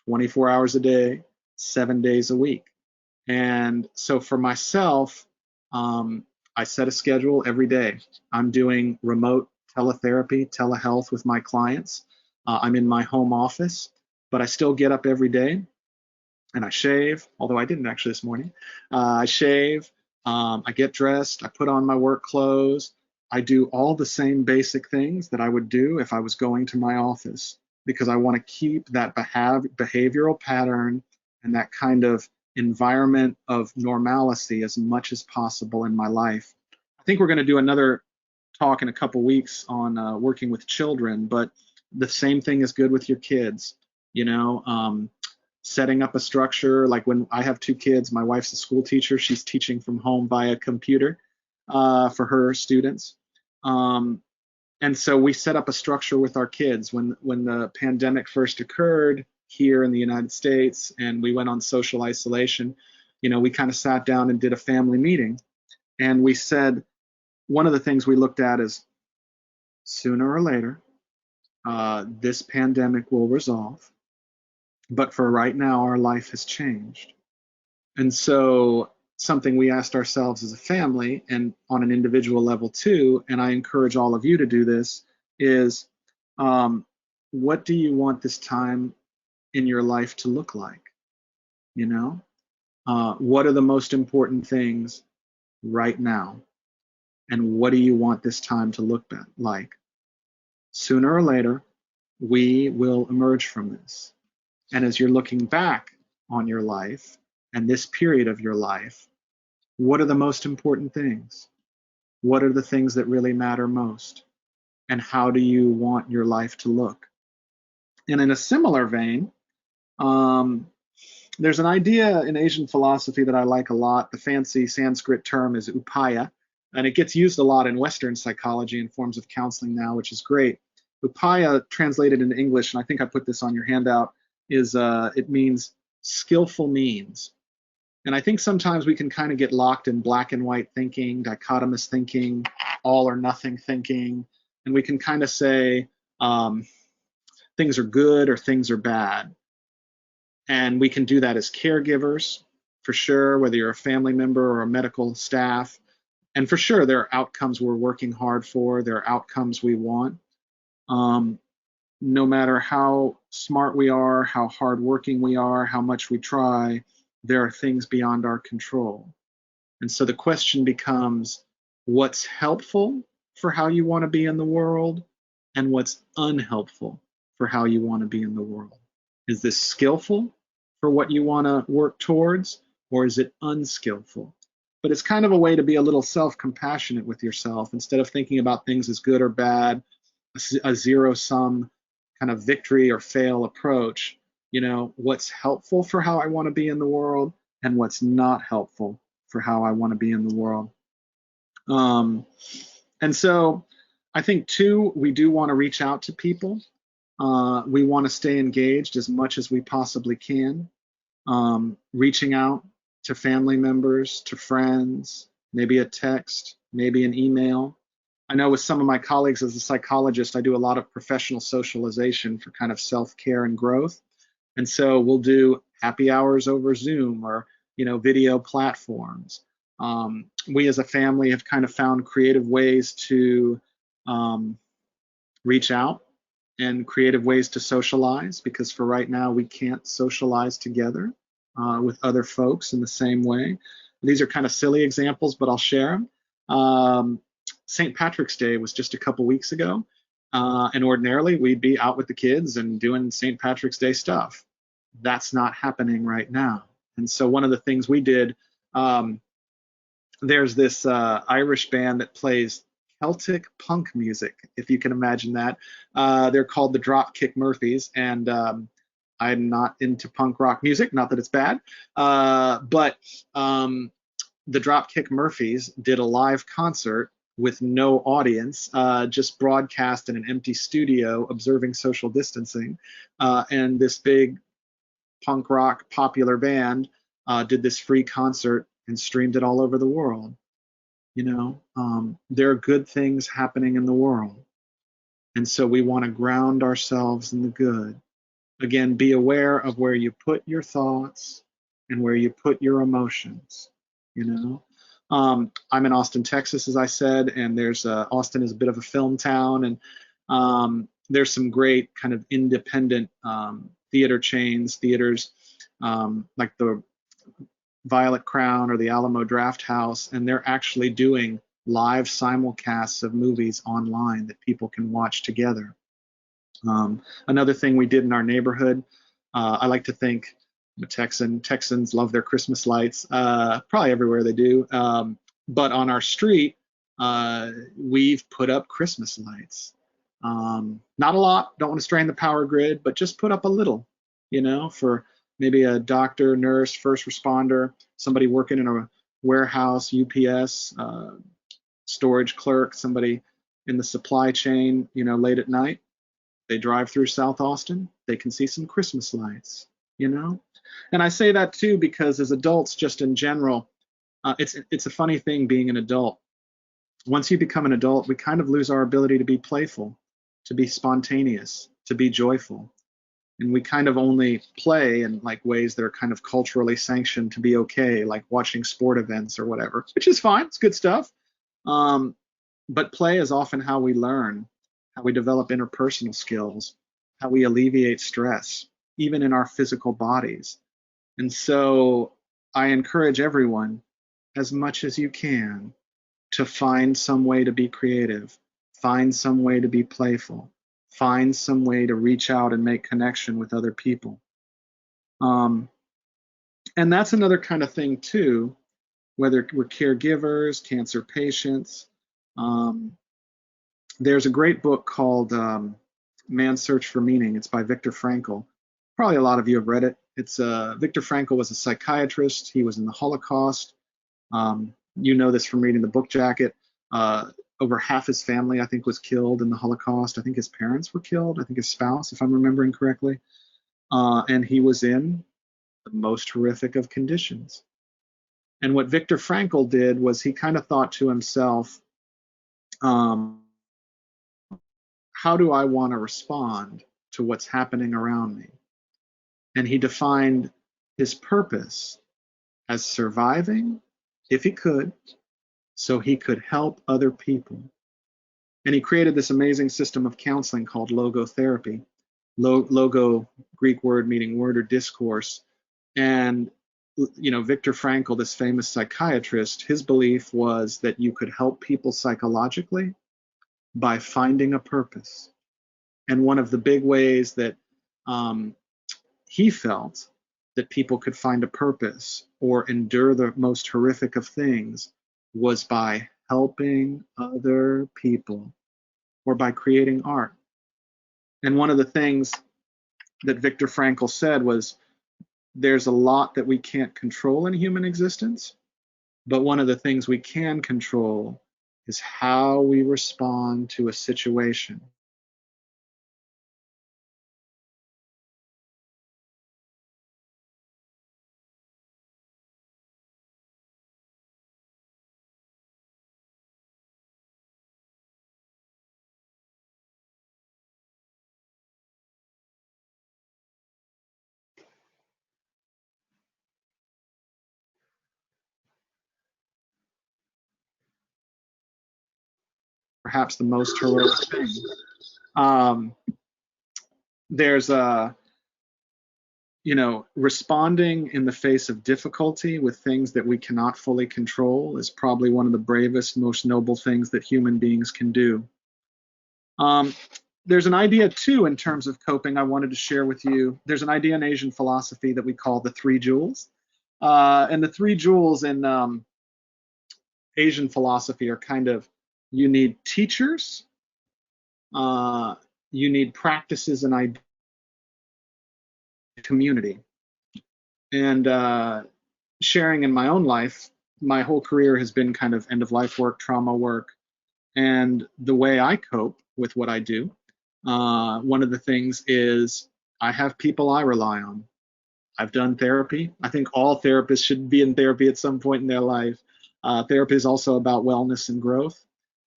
24 hours a day, 7 days a week. And so for myself, I set a schedule every day. I'm doing remote teletherapy, telehealth with my clients. I'm in my home office, but I still get up every day and I shave, although I didn't actually this morning. I shave, I get dressed, I put on my work clothes. I do all the same basic things that I would do if I was going to my office, because I want to keep that behavioral pattern and that kind of environment of normalcy as much as possible in my life. I think we're going to do another talk in a couple weeks on working with children, but the same thing is good with your kids. Setting up a structure, like when I have 2 kids, my wife's a school teacher, she's teaching from home via computer for her students. And so we set up a structure with our kids. When the pandemic first occurred here in the United States and we went on social isolation, we kind of sat down and did a family meeting. And we said, one of the things we looked at is, sooner or later, this pandemic will resolve. But for right now, our life has changed. And so something we asked ourselves as a family, and on an individual level too, and I encourage all of you to do this, is what do you want this time in your life to look like? What are the most important things right now? And what do you want this time to look like? Sooner or later, we will emerge from this. And as you're looking back on your life and this period of your life, what are the most important things? What are the things that really matter most? And how do you want your life to look? And in a similar vein, there's an idea in Asian philosophy that I like a lot. The fancy Sanskrit term is upaya, and it gets used a lot in Western psychology and forms of counseling now, which is great. Upaya, translated into English, and I think I put this on your handout, is it means skillful means. And I think sometimes we can kind of get locked in black and white thinking, dichotomous thinking, all or nothing thinking, and we can kind of say things are good or things are bad. And we can do that as caregivers, for sure, whether you're a family member or a medical staff. And for sure, there are outcomes we're working hard for, there are outcomes we want. No matter how smart we are, how hardworking we are, how much we try, there are things beyond our control. And so the question becomes, what's helpful for how you want to be in the world and what's unhelpful for how you want to be in the world. Is this skillful for what you want to work towards, or is it unskillful? But it's kind of a way to be a little self-compassionate with yourself instead of thinking about things as good or bad, a zero-sum kind of victory or fail approach. You know, what's helpful for how I want to be in the world and what's not helpful for how I want to be in the world. And so I think too, we do want to reach out to people. We want to stay engaged as much as we possibly can. Reaching out to family members, to friends, maybe a text, maybe an email. I know with some of my colleagues as a psychologist, I do a lot of professional socialization for kind of self-care and growth. And so we'll do happy hours over Zoom or, you know, video platforms. We as a family have kind of found creative ways to reach out and creative ways to socialize, because for right now we can't socialize together with other folks in the same way. These are kind of silly examples, but I'll share them. St. Patrick's Day was just a couple weeks ago, and ordinarily we'd be out with the kids and doing St. Patrick's Day stuff. That's not happening right now. And so one of the things we did, there's this Irish band that plays Celtic punk music, if you can imagine that. They're called the Dropkick Murphys, and I'm not into punk rock music, not that it's bad, but the Dropkick Murphys did a live concert with no audience, just broadcast in an empty studio, observing social distancing, and this big punk rock popular band did this free concert and streamed it all over the world. You know, there are good things happening in the world. And so we want to ground ourselves in the good. Again, be aware of where you put your thoughts and where you put your emotions, you know. I'm in Austin, Texas, as I said, and there's Austin is a bit of a film town, and there's some great kind of independent theaters like the Violet Crown or the Alamo Draft House, and they're actually doing live simulcasts of movies online that people can watch together. Another thing we did in our neighborhood, I like to think I'm a Texan. Texans love their Christmas lights, probably everywhere they do. But on our street, we've put up Christmas lights. Not a lot, don't want to strain the power grid, but just put up a little, you know, for maybe a doctor, nurse, first responder, somebody working in a warehouse, UPS, storage clerk, somebody in the supply chain, you know, late at night. They drive through South Austin, they can see some Christmas lights, you know? And I say that too because as adults, just in general, it's a funny thing being an adult. Once you become an adult, we kind of lose our ability to be playful, to be spontaneous, to be joyful. And we kind of only play in like ways that are kind of culturally sanctioned to be okay, like watching sport events or whatever, which is fine, it's good stuff. But play is often how we learn, how we develop interpersonal skills, how we alleviate stress, even in our physical bodies. And so I encourage everyone, as much as you can, to find some way to be creative, find some way to be playful, find some way to reach out and make connection with other people. And that's another kind of thing too, whether we're caregivers, cancer patients. There's a great book called Man's Search for Meaning. It's by Viktor Frankl. Probably a lot of you have read it. It's Viktor Frankl was a psychiatrist. He was in the Holocaust. You know this from reading the book jacket. Over half his family, I think, was killed in the Holocaust. I think his parents were killed. I think his spouse, if I'm remembering correctly. And he was in the most horrific of conditions. And what Viktor Frankl did was he kind of thought to himself, how do I want to respond to what's happening around me? And he defined his purpose as surviving, if he could, so he could help other people. And he created this amazing system of counseling called Logotherapy. Logo, Greek word meaning word or discourse. And Viktor Frankl, this famous psychiatrist, his belief was that you could help people psychologically by finding a purpose. And one of the big ways that he felt that people could find a purpose or endure the most horrific of things was by helping other people or by creating art. And one of the things that Viktor Frankl said was, there's a lot that we can't control in human existence, but one of the things we can control is how we respond to a situation. Perhaps the most heroic thing. There's a, responding in the face of difficulty with things that we cannot fully control is probably one of the bravest, most noble things that human beings can do. There's an idea too in terms of coping I wanted to share with you. There's an idea in Asian philosophy that we call the three jewels. And the three jewels in Asian philosophy are kind of, you need teachers, you need practices and community. And sharing in my own life, my whole career has been kind of end-of-life work, trauma work, and the way I cope with what I do, one of the things is I have people I rely on. I've done therapy. I think all therapists should be in therapy at some point in their life. Therapy is also about wellness and growth.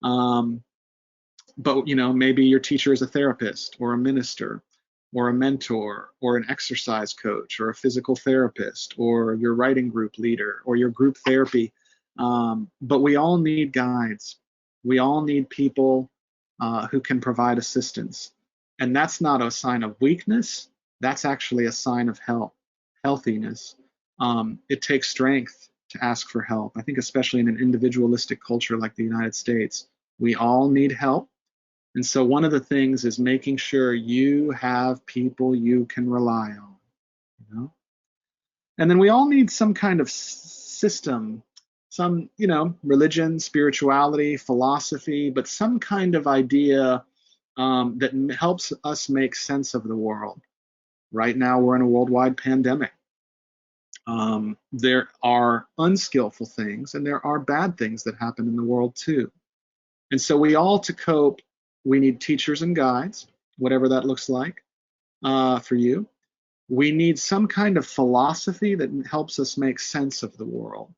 But maybe your teacher is a therapist or a minister or a mentor or an exercise coach or a physical therapist or your writing group leader or your group therapy. But we all need guides. We all need people who can provide assistance. And that's not a sign of weakness. That's actually a sign of healthiness. It takes strength to ask for help. I think especially in an individualistic culture like the United States, we all need help. And so one of the things is making sure you have people you can rely on. And then we all need some kind of system, some, religion, spirituality, philosophy, but some kind of idea that helps us make sense of the world. Right now, we're in a worldwide pandemic. There are unskillful things and there are bad things that happen in the world too. And so we all, to cope, we need teachers and guides, whatever that looks like for you. We need some kind of philosophy that helps us make sense of the world.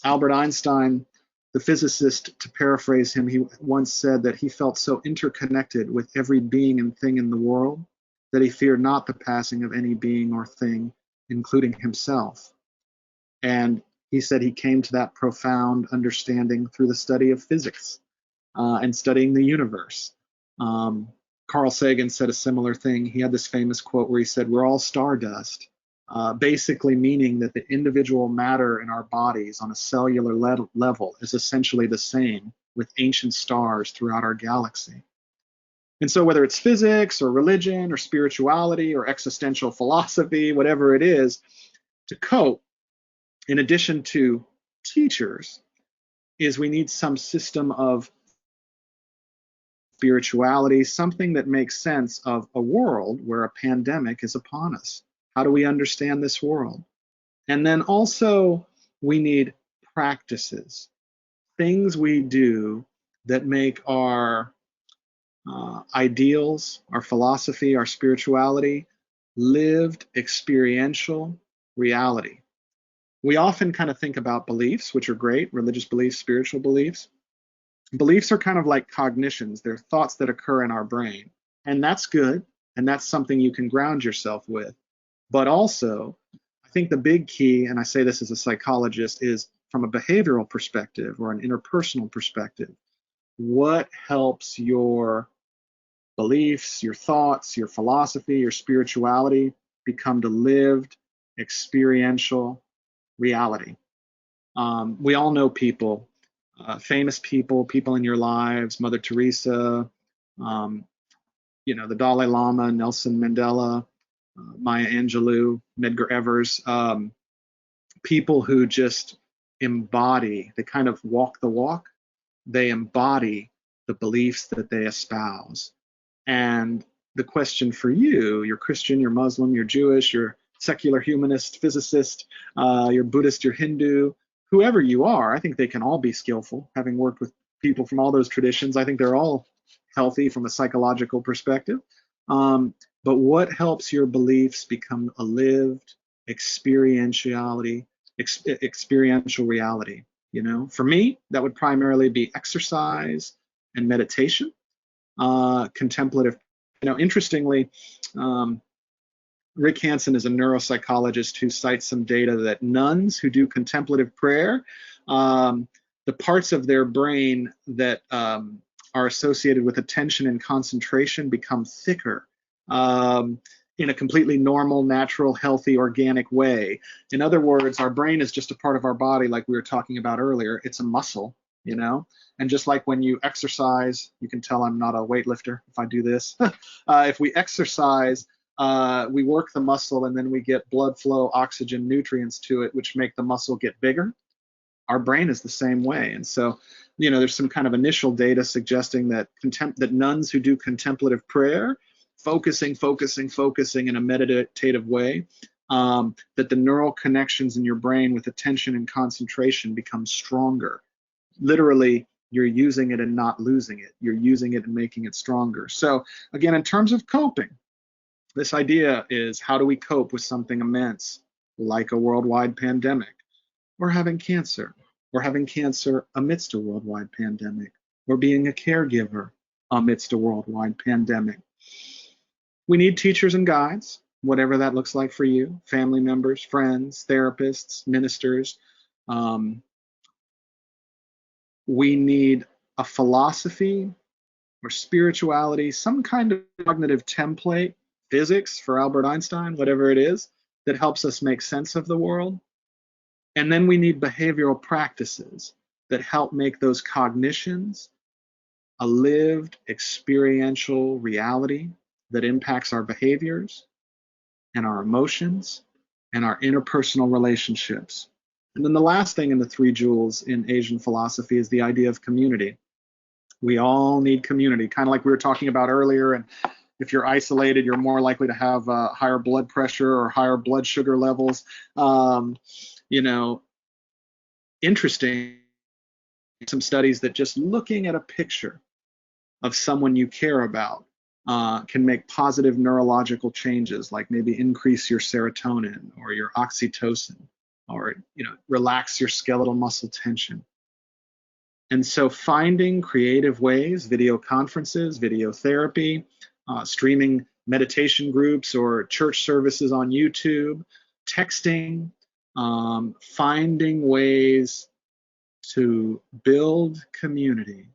Albert Einstein, the physicist, to paraphrase him, he once said that he felt so interconnected with every being and thing in the world that he feared not the passing of any being or thing, including himself. And he said he came to that profound understanding through the study of physics and studying the universe. Carl Sagan said a similar thing. He had this famous quote where he said, "We're all stardust," basically meaning that the individual matter in our bodies on a cellular level is essentially the same with ancient stars throughout our galaxy. And so whether it's physics or religion or spirituality or existential philosophy, whatever it is, to cope, in addition to teachers, is we need some system of spirituality, something that makes sense of a world where a pandemic is upon us. How do we understand this world? And then also we need practices, things we do that make our ideals, our philosophy, our spirituality, lived experiential reality. We often kind of think about beliefs, which are great, religious beliefs, spiritual beliefs. Beliefs are kind of like cognitions. They're thoughts that occur in our brain. And that's good. And that's something you can ground yourself with. But also, I think the big key, and I say this as a psychologist, is from a behavioral perspective or an interpersonal perspective. What helps your beliefs, your thoughts, your philosophy, your spirituality become the lived experiential reality. We all know people, famous people, people in your lives, Mother Teresa, the Dalai Lama, Nelson Mandela, Maya Angelou, Medgar Evers, people who just embody, they kind of walk the walk, they embody the beliefs that they espouse. And the question for you, you're Christian, you're Muslim, you're Jewish, you're secular humanist, physicist, you're Buddhist, you're Hindu, whoever you are, I think they can all be skillful, having worked with people from all those traditions. I think they're all healthy from a psychological perspective. But what helps your beliefs become a lived experiential reality? For me, that would primarily be exercise and meditation, contemplative. Interestingly, Rick Hansen is a neuropsychologist who cites some data that nuns who do contemplative prayer, the parts of their brain that are associated with attention and concentration become thicker in a completely normal, natural, healthy, organic way. In other words, our brain is just a part of our body, like we were talking about earlier. It's a muscle, and just like when you exercise, you can tell I'm not a weightlifter if I do this. If we exercise, we work the muscle and then we get blood flow, oxygen, nutrients to it, which make the muscle get bigger. Our brain is the same way. And so, there's some kind of initial data suggesting that that nuns who do contemplative prayer, focusing in a meditative way, that the neural connections in your brain with attention and concentration become stronger. Literally, you're using it and not losing it. You're using it and making it stronger. So again, in terms of coping, this idea is, how do we cope with something immense like a worldwide pandemic, or having cancer amidst a worldwide pandemic, or being a caregiver amidst a worldwide pandemic? We need teachers and guides, whatever that looks like for you, family members, friends, therapists, ministers. We need a philosophy or spirituality, some kind of cognitive template, physics for Albert Einstein, whatever it is, that helps us make sense of the world. And then we need behavioral practices that help make those cognitions a lived experiential reality that impacts our behaviors and our emotions and our interpersonal relationships. And then the last thing in the three jewels in Asian philosophy is the idea of community. We all need community, kind of like we were talking about earlier. And if you're isolated, you're more likely to have higher blood pressure or higher blood sugar levels. Interesting, some studies that just looking at a picture of someone you care about can make positive neurological changes, like maybe increase your serotonin or your oxytocin, or relax your skeletal muscle tension. And so finding creative ways, video conferences, video therapy, streaming meditation groups or church services on YouTube, texting, finding ways to build community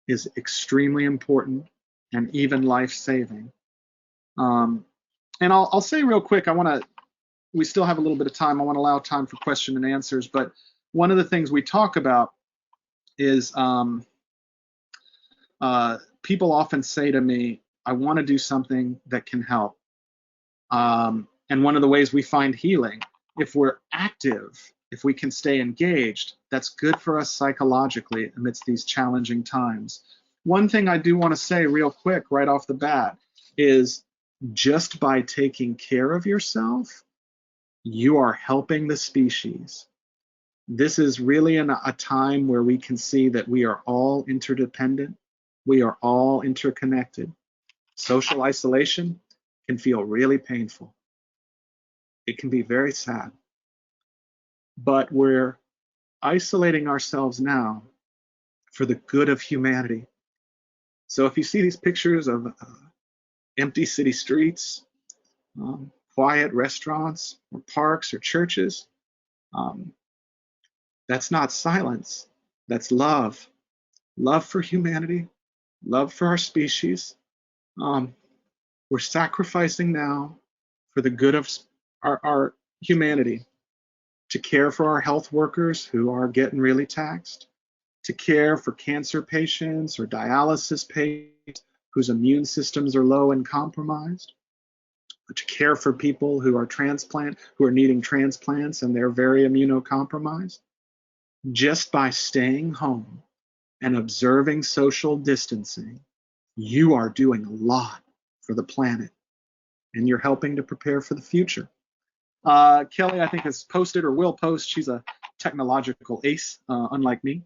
is extremely important and even life-saving. And I'll say real quick, we still have a little bit of time. I want to allow time for question and answers, but one of the things we talk about is people often say to me, I want to do something that can help. And one of the ways we find healing, if we're active, if we can stay engaged, that's good for us psychologically amidst these challenging times. One thing I do want to say real quick right off the bat is, just by taking care of yourself, you are helping the species. This is really a time where we can see that we are all interdependent. We are all interconnected. Social isolation can feel really painful. It can be very sad. But we're isolating ourselves now for the good of humanity. So if you see these pictures of empty city streets, quiet restaurants or parks or churches, that's not silence, that's love. Love for humanity, love for our species. We're sacrificing now for the good of our humanity, to care for our health workers who are getting really taxed, to care for cancer patients or dialysis patients whose immune systems are low and compromised, to care for people who are needing transplants and they're very immunocompromised. Just by staying home and observing social distancing, you are doing a lot for the planet, and you're helping to prepare for the future. Kelly, I think, has posted or will post. She's a technological ace, unlike me.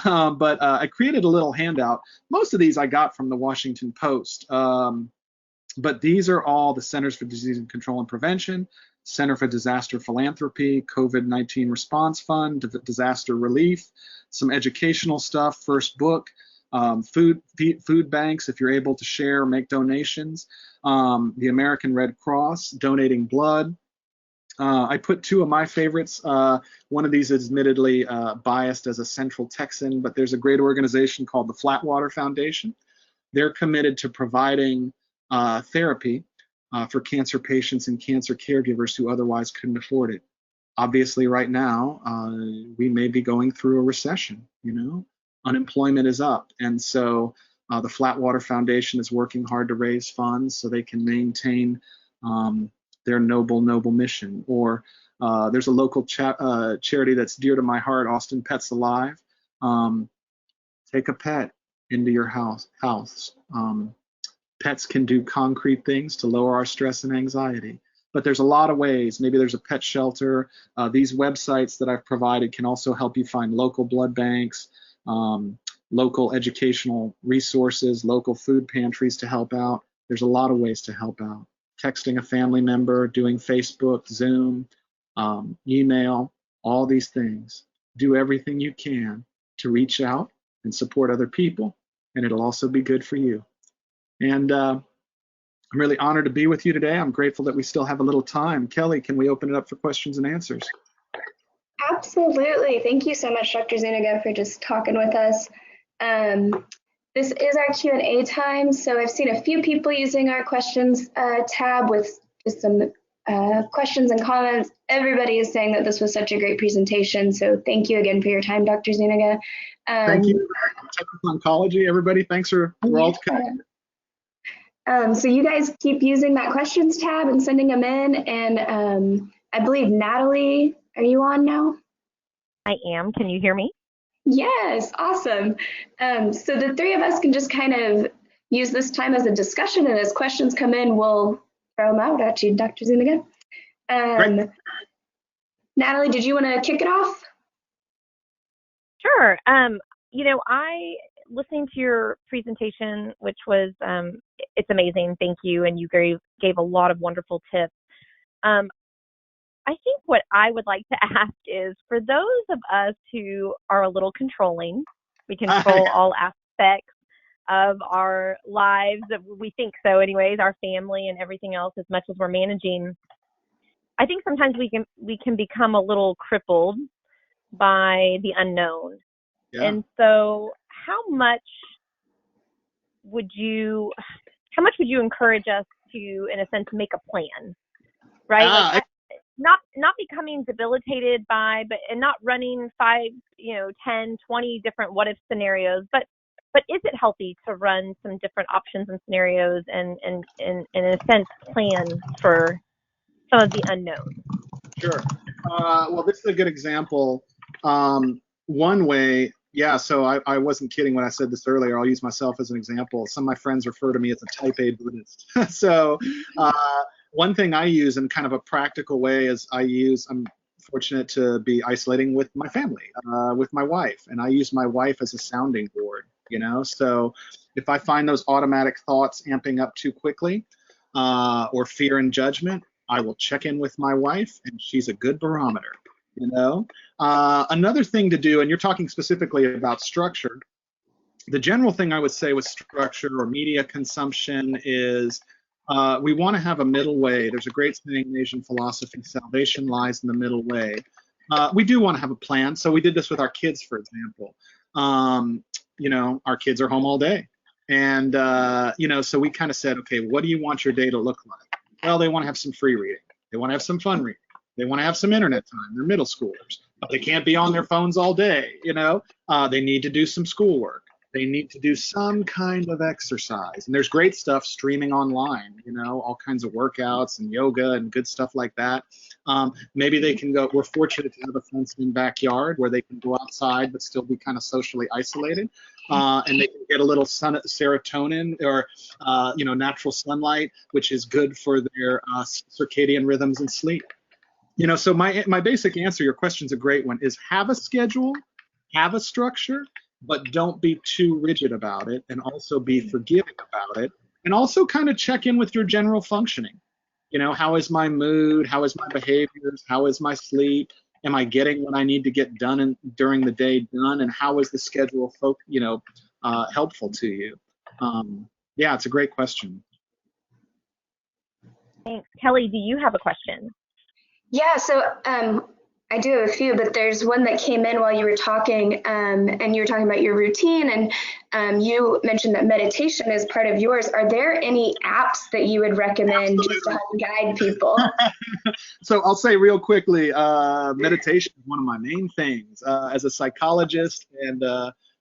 But I created a little handout. Most of these I got from the Washington Post. But these are all the Centers for Disease and Control and Prevention, Center for Disaster Philanthropy, COVID-19 Response Fund, Disaster Relief, some educational stuff, first book, food banks, if you're able to share, make donations, the American Red Cross, donating blood. I put two of my favorites. One of these is admittedly biased as a Central Texan, but there's a great organization called the Flatwater Foundation. They're committed to providing therapy for cancer patients and cancer caregivers who otherwise couldn't afford it. Obviously, right now, we may be going through a recession, unemployment is up. And so the Flatwater Foundation is working hard to raise funds so they can maintain their noble mission. Or there's a local charity that's dear to my heart, Austin Pets Alive. Take a pet into your house. Pets can do concrete things to lower our stress and anxiety. But there's a lot of ways. Maybe there's a pet shelter. These websites that I've provided can also help you find local blood banks, local educational resources, local food pantries to help out. There's a lot of ways to help out. Texting a family member, doing Facebook, Zoom, email, all these things. Do everything you can to reach out and support other people, and it'll also be good for you. And I'm really honored to be with you today. I'm grateful that we still have a little time. Kelly, can we open it up for questions and answers? Absolutely. Thank you so much, Dr. Zuniga, for just talking with us. This is our Q&A time, so I've seen a few people using our questions tab with just some questions and comments. Everybody is saying that this was such a great presentation, so thank you again for your time, Dr. Zuniga. Thank you. Oncology, everybody. Thanks for we're all connected. So you guys keep using that questions tab and sending them in, and I believe Natalie, are you on now? I am. Can you hear me? Yes, awesome. So the three of us can just kind of use this time as a discussion, and as questions come in, we'll throw them out at you, Dr. Zuniga. Natalie, did you want to kick it off? Sure. I listening to your presentation, which was it's amazing. Thank you, and you gave a lot of wonderful tips. I think what I would like to ask is, for those of us who are a little controlling, we control all aspects of our lives, we think so anyways, our family and everything else as much as we're managing. I think sometimes we can become a little crippled by the unknown. Yeah. And so how much would you encourage us to, in a sense, make a plan, right? Not becoming debilitated by, and not running 5, 10, 20 different what if scenarios, but is it healthy to run some different options and scenarios and in a sense plan for some of the unknown? Sure. Well, this is a good example. One way, so I wasn't kidding when I said this earlier. I'll use myself as an example. Some of my friends refer to me as a type A Buddhist. So one thing I use in kind of a practical way is I'm fortunate to be isolating with my family, with my wife, and I use my wife as a sounding board, So if I find those automatic thoughts amping up too quickly, or fear and judgment, I will check in with my wife, and she's a good barometer, Another thing to do, and you're talking specifically about structure, the general thing I would say with structure or media consumption is we want to have a middle way. There's a great saying in Asian philosophy, salvation lies in the middle way. We do want to have a plan. So we did this with our kids, for example. Our kids are home all day. And, so we kind of said, okay, what do you want your day to look like? Well, they want to have some free reading. They want to have some fun reading. They want to have some internet time. They're middle schoolers, but they can't be on their phones all day. They need to do some schoolwork. They need to do some kind of exercise. And there's great stuff streaming online, all kinds of workouts and yoga and good stuff like that. Maybe they can go, we're fortunate to have a fenced-in backyard where they can go outside but still be kind of socially isolated. And they can get a little serotonin or, natural sunlight, which is good for their circadian rhythms and sleep. So my basic answer, your question's a great one, is have a schedule, have a structure, but don't be too rigid about it, and also be forgiving about it, and also kind of check in with your general functioning. How is my mood? How is my behaviors? How is my sleep? Am I getting what I need to get done during the day done? And how is the schedule, helpful to you? Yeah, it's a great question. Thanks. Kelly, do you have a question? Yeah, so I do have a few, but there's one that came in while you were talking, and you were talking about your routine, and you mentioned that meditation is part of yours. Are there any apps that you would recommend just to help guide people? So I'll say real quickly, meditation is one of my main things as a psychologist and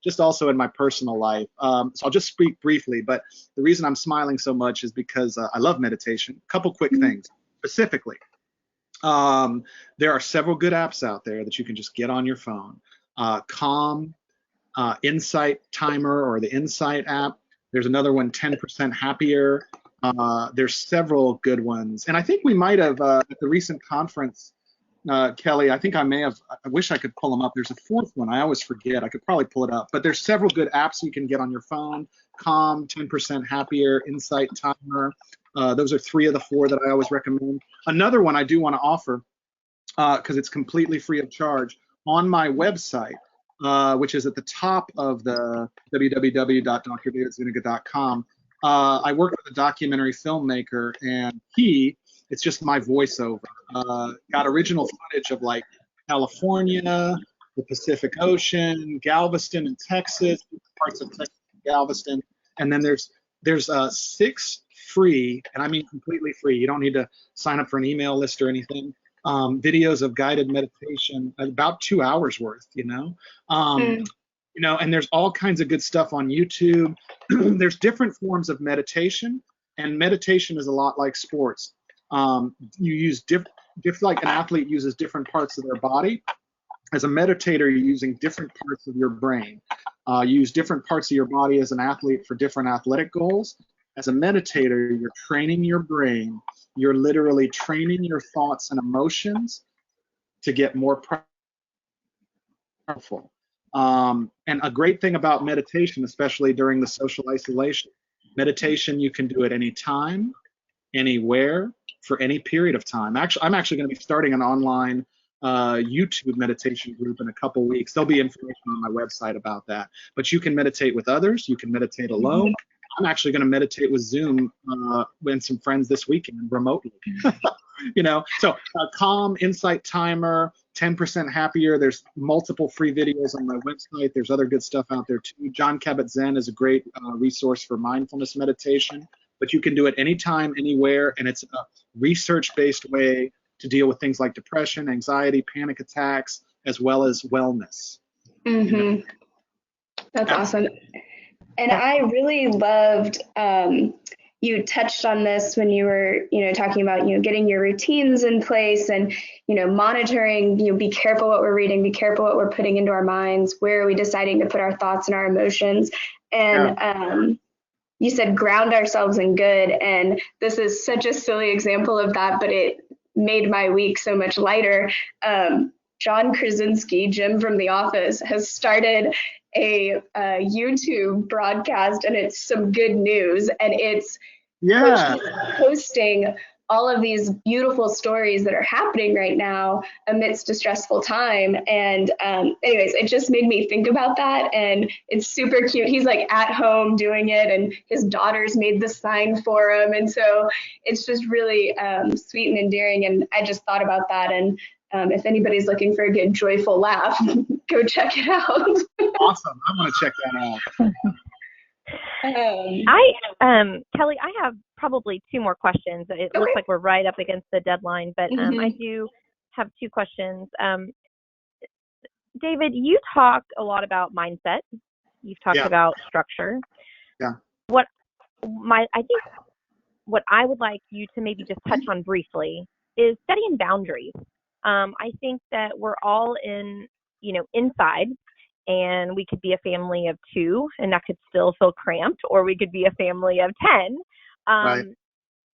just also in my personal life. So I'll just speak briefly, but the reason I'm smiling so much is because I love meditation. A couple quick things specifically. There are several good apps out there that you can just get on your phone. Calm, Insight Timer, or the Insight app. There's another one, 10% Happier. There's several good ones. And I think we might have, at the recent conference, Kelly, I wish I could pull them up. There's a fourth one. I always forget. I could probably pull it up. But there's several good apps you can get on your phone. Calm, 10% Happier, Insight Timer. Those are 3 of the 4 that I always recommend. Another one I do want to offer, because it's completely free of charge, on my website, which is at the top of the www.drdavidzuniga.com. I work with a documentary filmmaker, and it's just my voiceover. Got original footage of like California, the Pacific Ocean, Galveston in Texas, parts of Texas, Galveston, and then there's 6 free, and I mean completely free, you don't need to sign up for an email list or anything, videos of guided meditation, about 2 hours worth, and there's all kinds of good stuff on YouTube. There's different forms of meditation, and meditation is a lot like sports. You use like an athlete uses different parts of their body. As a meditator, you're using different parts of your brain. You use different parts of your body as an athlete for different athletic goals. As a meditator, you're training your brain. You're literally training your thoughts and emotions to get more powerful. And a great thing about meditation, especially during the social isolation, meditation, you can do it anytime, anywhere, for any period of time. I'm actually going to be starting an online YouTube meditation group in a couple weeks. There'll be information on my website about that. But you can meditate with others. You can meditate alone. I'm actually going to meditate with Zoom with some friends this weekend remotely. So Calm, Insight Timer, 10% Happier. There's multiple free videos on my website. There's other good stuff out there too. Jon Kabat-Zinn is a great resource for mindfulness meditation, but you can do it anytime, anywhere, and it's a research-based way to deal with things like depression, anxiety, panic attacks, as well as wellness. That's awesome. And I really loved, you touched on this when you were, talking about, getting your routines in place and, monitoring, be careful what we're reading, be careful what we're putting into our minds, where are we deciding to put our thoughts and our emotions. And you said ground ourselves in good. And this is such a silly example of that, but it made my week so much lighter. John Krasinski, Jim from The Office, has started a YouTube broadcast, and it's some good news, and it's posting all of these beautiful stories that are happening right now amidst a stressful time. And anyways, it just made me think about that, and it's super cute. He's like at home doing it, and his daughters made the sign for him, and so it's just really sweet and endearing. And I just thought about that, and if anybody's looking for a good joyful laugh, go check it out. Awesome. I'm going to check that out. Kelly, I have probably 2 more questions. It looks like we're right up against the deadline, but I do have two questions. David, you talk a lot about mindset. You've talked Yeah. about structure. Yeah. I think what I would like you to maybe just touch on briefly is setting boundaries. I think that we're all inside, and we could be a family of 2, and that could still feel cramped, or we could be a family of 10. Right.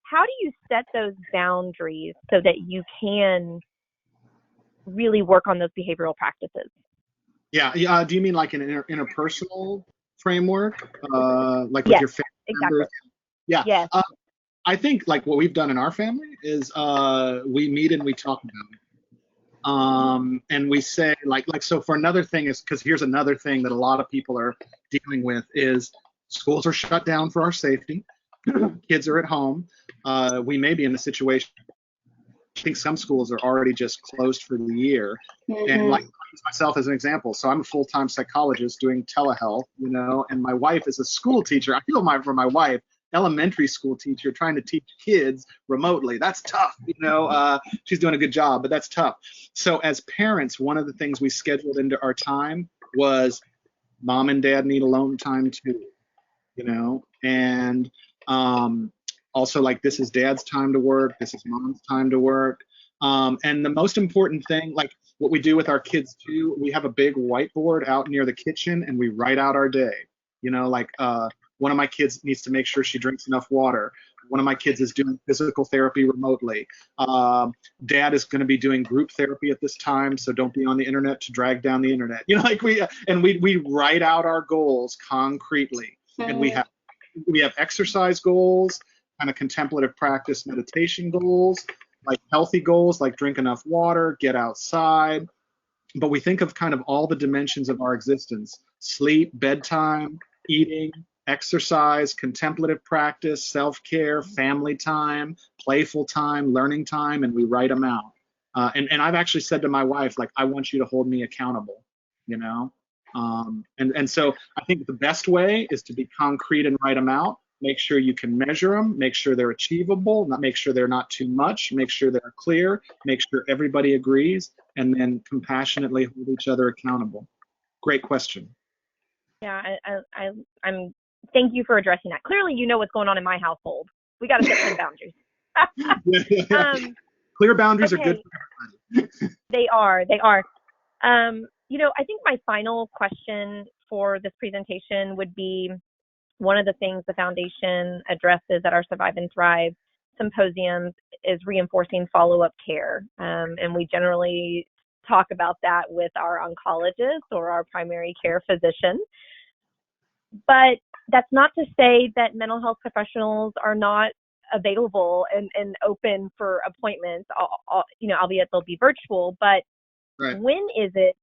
How do you set those boundaries so that you can really work on those behavioral practices? Yeah. Do you mean like an interpersonal framework, like with Yes, your family exactly. members? Yeah. Yes. I think like what we've done in our family is we meet and we talk about it. And we say like so for another thing is because here's another thing that a lot of people are dealing with is schools are shut down for our safety. Kids are at home. We may be in a situation. I think some schools are already just closed for the year. And like I use myself as an example. So I'm a full-time psychologist doing telehealth, and my wife is a school teacher. I feel for my wife, elementary school teacher trying to teach kids remotely. That's tough, she's doing a good job, but that's tough. So as parents, one of the things we scheduled into our time was mom and dad need alone time too, and also like this is dad's time to work, this is mom's time to work. And the most important thing, like what we do with our kids too, we have a big whiteboard out near the kitchen and we write out our day. One of my kids needs to make sure she drinks enough water. One of my kids is doing physical therapy remotely. Dad is going to be doing group therapy at this time, so don't be on the internet to drag down the internet. We write out our goals concretely, and we have exercise goals, kind of contemplative practice meditation goals, like healthy goals, like drink enough water, get outside. But we think of kind of all the dimensions of our existence: sleep, bedtime, eating, exercise, contemplative practice, self-care, family time, playful time, learning time, and we write them out. And I've actually said to my wife, like, I want you to hold me accountable, and so I think the best way is to be concrete and write them out. Make sure you can measure them, make sure they're achievable, make sure they're not too much, make sure they're clear, make sure everybody agrees, and then compassionately hold each other accountable. Great question. Yeah, I'm. Thank you for addressing that. Clearly, you know what's going on in my household. We got to set some boundaries. Clear boundaries are good for everybody. They are. I think my final question for this presentation would be one of the things the foundation addresses at our Survive and Thrive symposiums is reinforcing follow-up care. And we generally talk about that with our oncologist or our primary care physician. But that's not to say that mental health professionals are not available and open for appointments, albeit they'll be virtual. But right. When is it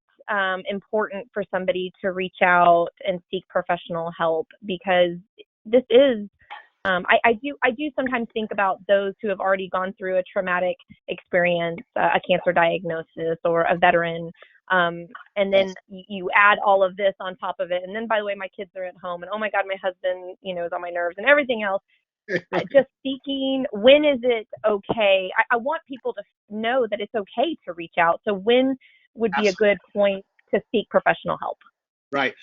important for somebody to reach out and seek professional help? Because this is, I do sometimes think about those who have already gone through a traumatic experience, a cancer diagnosis, or a veteran. And then you add all of this on top of it. And then, by the way, my kids are at home, and oh my God, my husband, is on my nerves and everything else. Just seeking, when is it okay? I want people to know that it's okay to reach out. So when would be a good point to seek professional help? Right.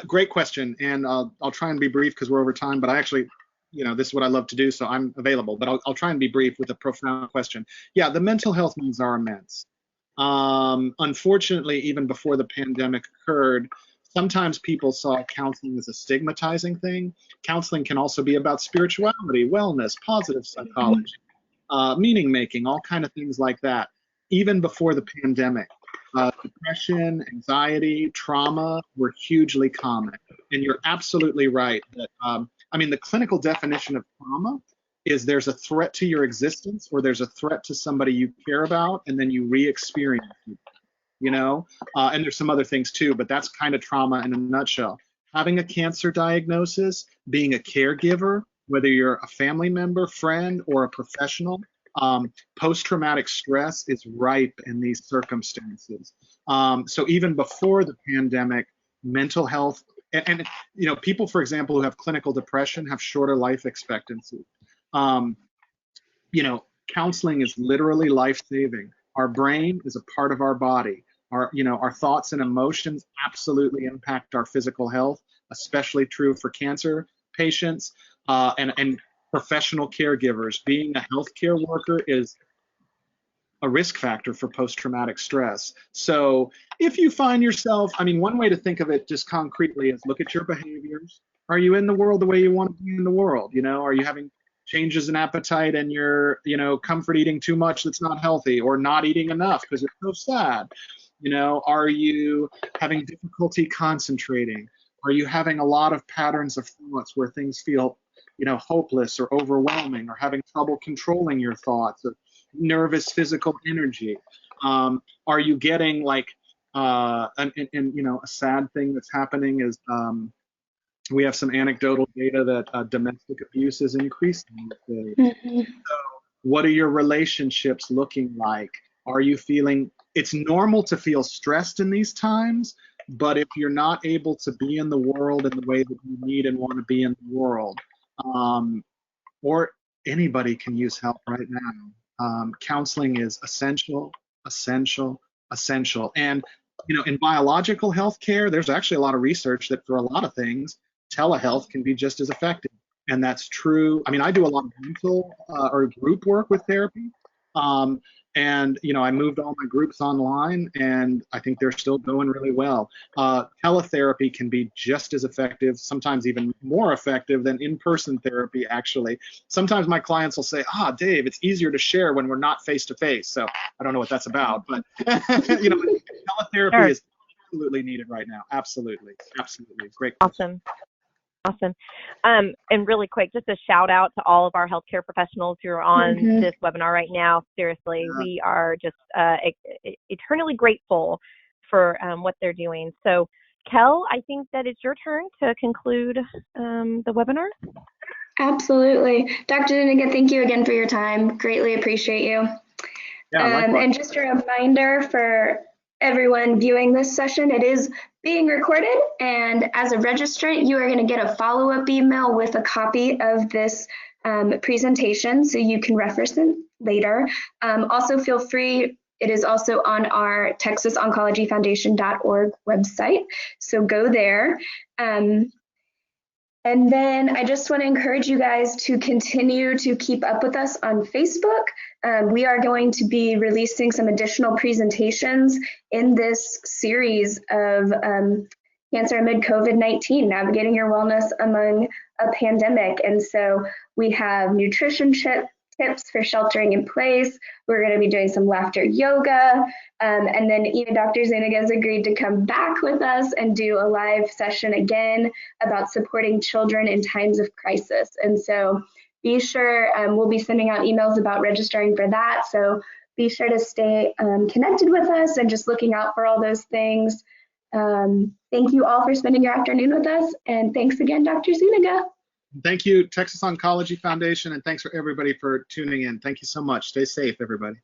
Great question. And I'll try and be brief because we're over time, but I actually, this is what I love to do, so I'm available. But I'll try and be brief with a profound question. Yeah, the mental health needs are immense. Unfortunately, even before the pandemic occurred, sometimes people saw counseling as a stigmatizing thing. Counseling can also be about spirituality, wellness, positive psychology, meaning making, all kind of things like that. Even before the pandemic, depression, anxiety, trauma were hugely common. And you're absolutely right that, the clinical definition of trauma is there's a threat to your existence, or there's a threat to somebody you care about, and then you re-experience it. And there's some other things too, but that's kind of trauma in a nutshell. Having a cancer diagnosis, being a caregiver, whether you're a family member, friend, or a professional, post-traumatic stress is ripe in these circumstances. So even before the pandemic, mental health, and people, for example, who have clinical depression have shorter life expectancy. Counseling is literally life-saving. Our brain is a part of our body. Our thoughts and emotions absolutely impact our physical health, especially true for cancer patients and professional caregivers. Being a healthcare worker is a risk factor for post-traumatic stress. So if you find yourself, I mean, one way to think of it just concretely is look at your behaviors. Are you in the world the way you want to be in the world? Are you having changes in appetite and you're, comfort eating too much that's not healthy, or not eating enough because you're so sad? Are you having difficulty concentrating? Are you having a lot of patterns of thoughts where things feel, hopeless or overwhelming, or having trouble controlling your thoughts, or nervous physical energy? Are you getting like, a sad thing that's happening is we have some anecdotal data that domestic abuse is increasing. So what are your relationships looking like? Are you feeling, it's normal to feel stressed in these times, but if you're not able to be in the world in the way that you need and want to be in the world, or anybody can use help right now. Counseling is essential, essential, essential. And, in biological health care, there's actually a lot of research that for a lot of things, telehealth can be just as effective. And that's true. I mean, I do a lot of mental or group work with therapy. And, I moved all my groups online, and I think they're still going really well. Teletherapy can be just as effective, sometimes even more effective than in-person therapy, actually. Sometimes my clients will say, Dave, it's easier to share when we're not face-to-face. So I don't know what that's about, but, teletherapy is absolutely needed right now. Absolutely. Absolutely. Great. Awesome. And really quick, just a shout out to all of our healthcare professionals who are on this webinar right now. Seriously, we are just eternally grateful for what they're doing. So, Kel, I think that it's your turn to conclude the webinar. Absolutely. Dr. Zuniga, thank you again for your time. Greatly appreciate you. Yeah, and just a reminder for everyone viewing this session, it is being recorded, and as a registrant, you are going to get a follow-up email with a copy of this presentation so you can reference it later. Also feel free, it is also on our texasoncologyfoundation.org website, so go there. And then I just want to encourage you guys to continue to keep up with us on Facebook. We are going to be releasing some additional presentations in this series of cancer amid COVID-19, navigating your wellness among a pandemic. And so we have nutrition tips for sheltering in place. We're going to be doing some laughter yoga. And then even Dr. Zuniga has agreed to come back with us and do a live session again about supporting children in times of crisis. And so be sure, we'll be sending out emails about registering for that. So be sure to stay connected with us and just looking out for all those things. Thank you all for spending your afternoon with us. And thanks again, Dr. Zuniga. Thank you, Texas Oncology Foundation, and thanks for everybody for tuning in. Thank you so much. Stay safe, everybody.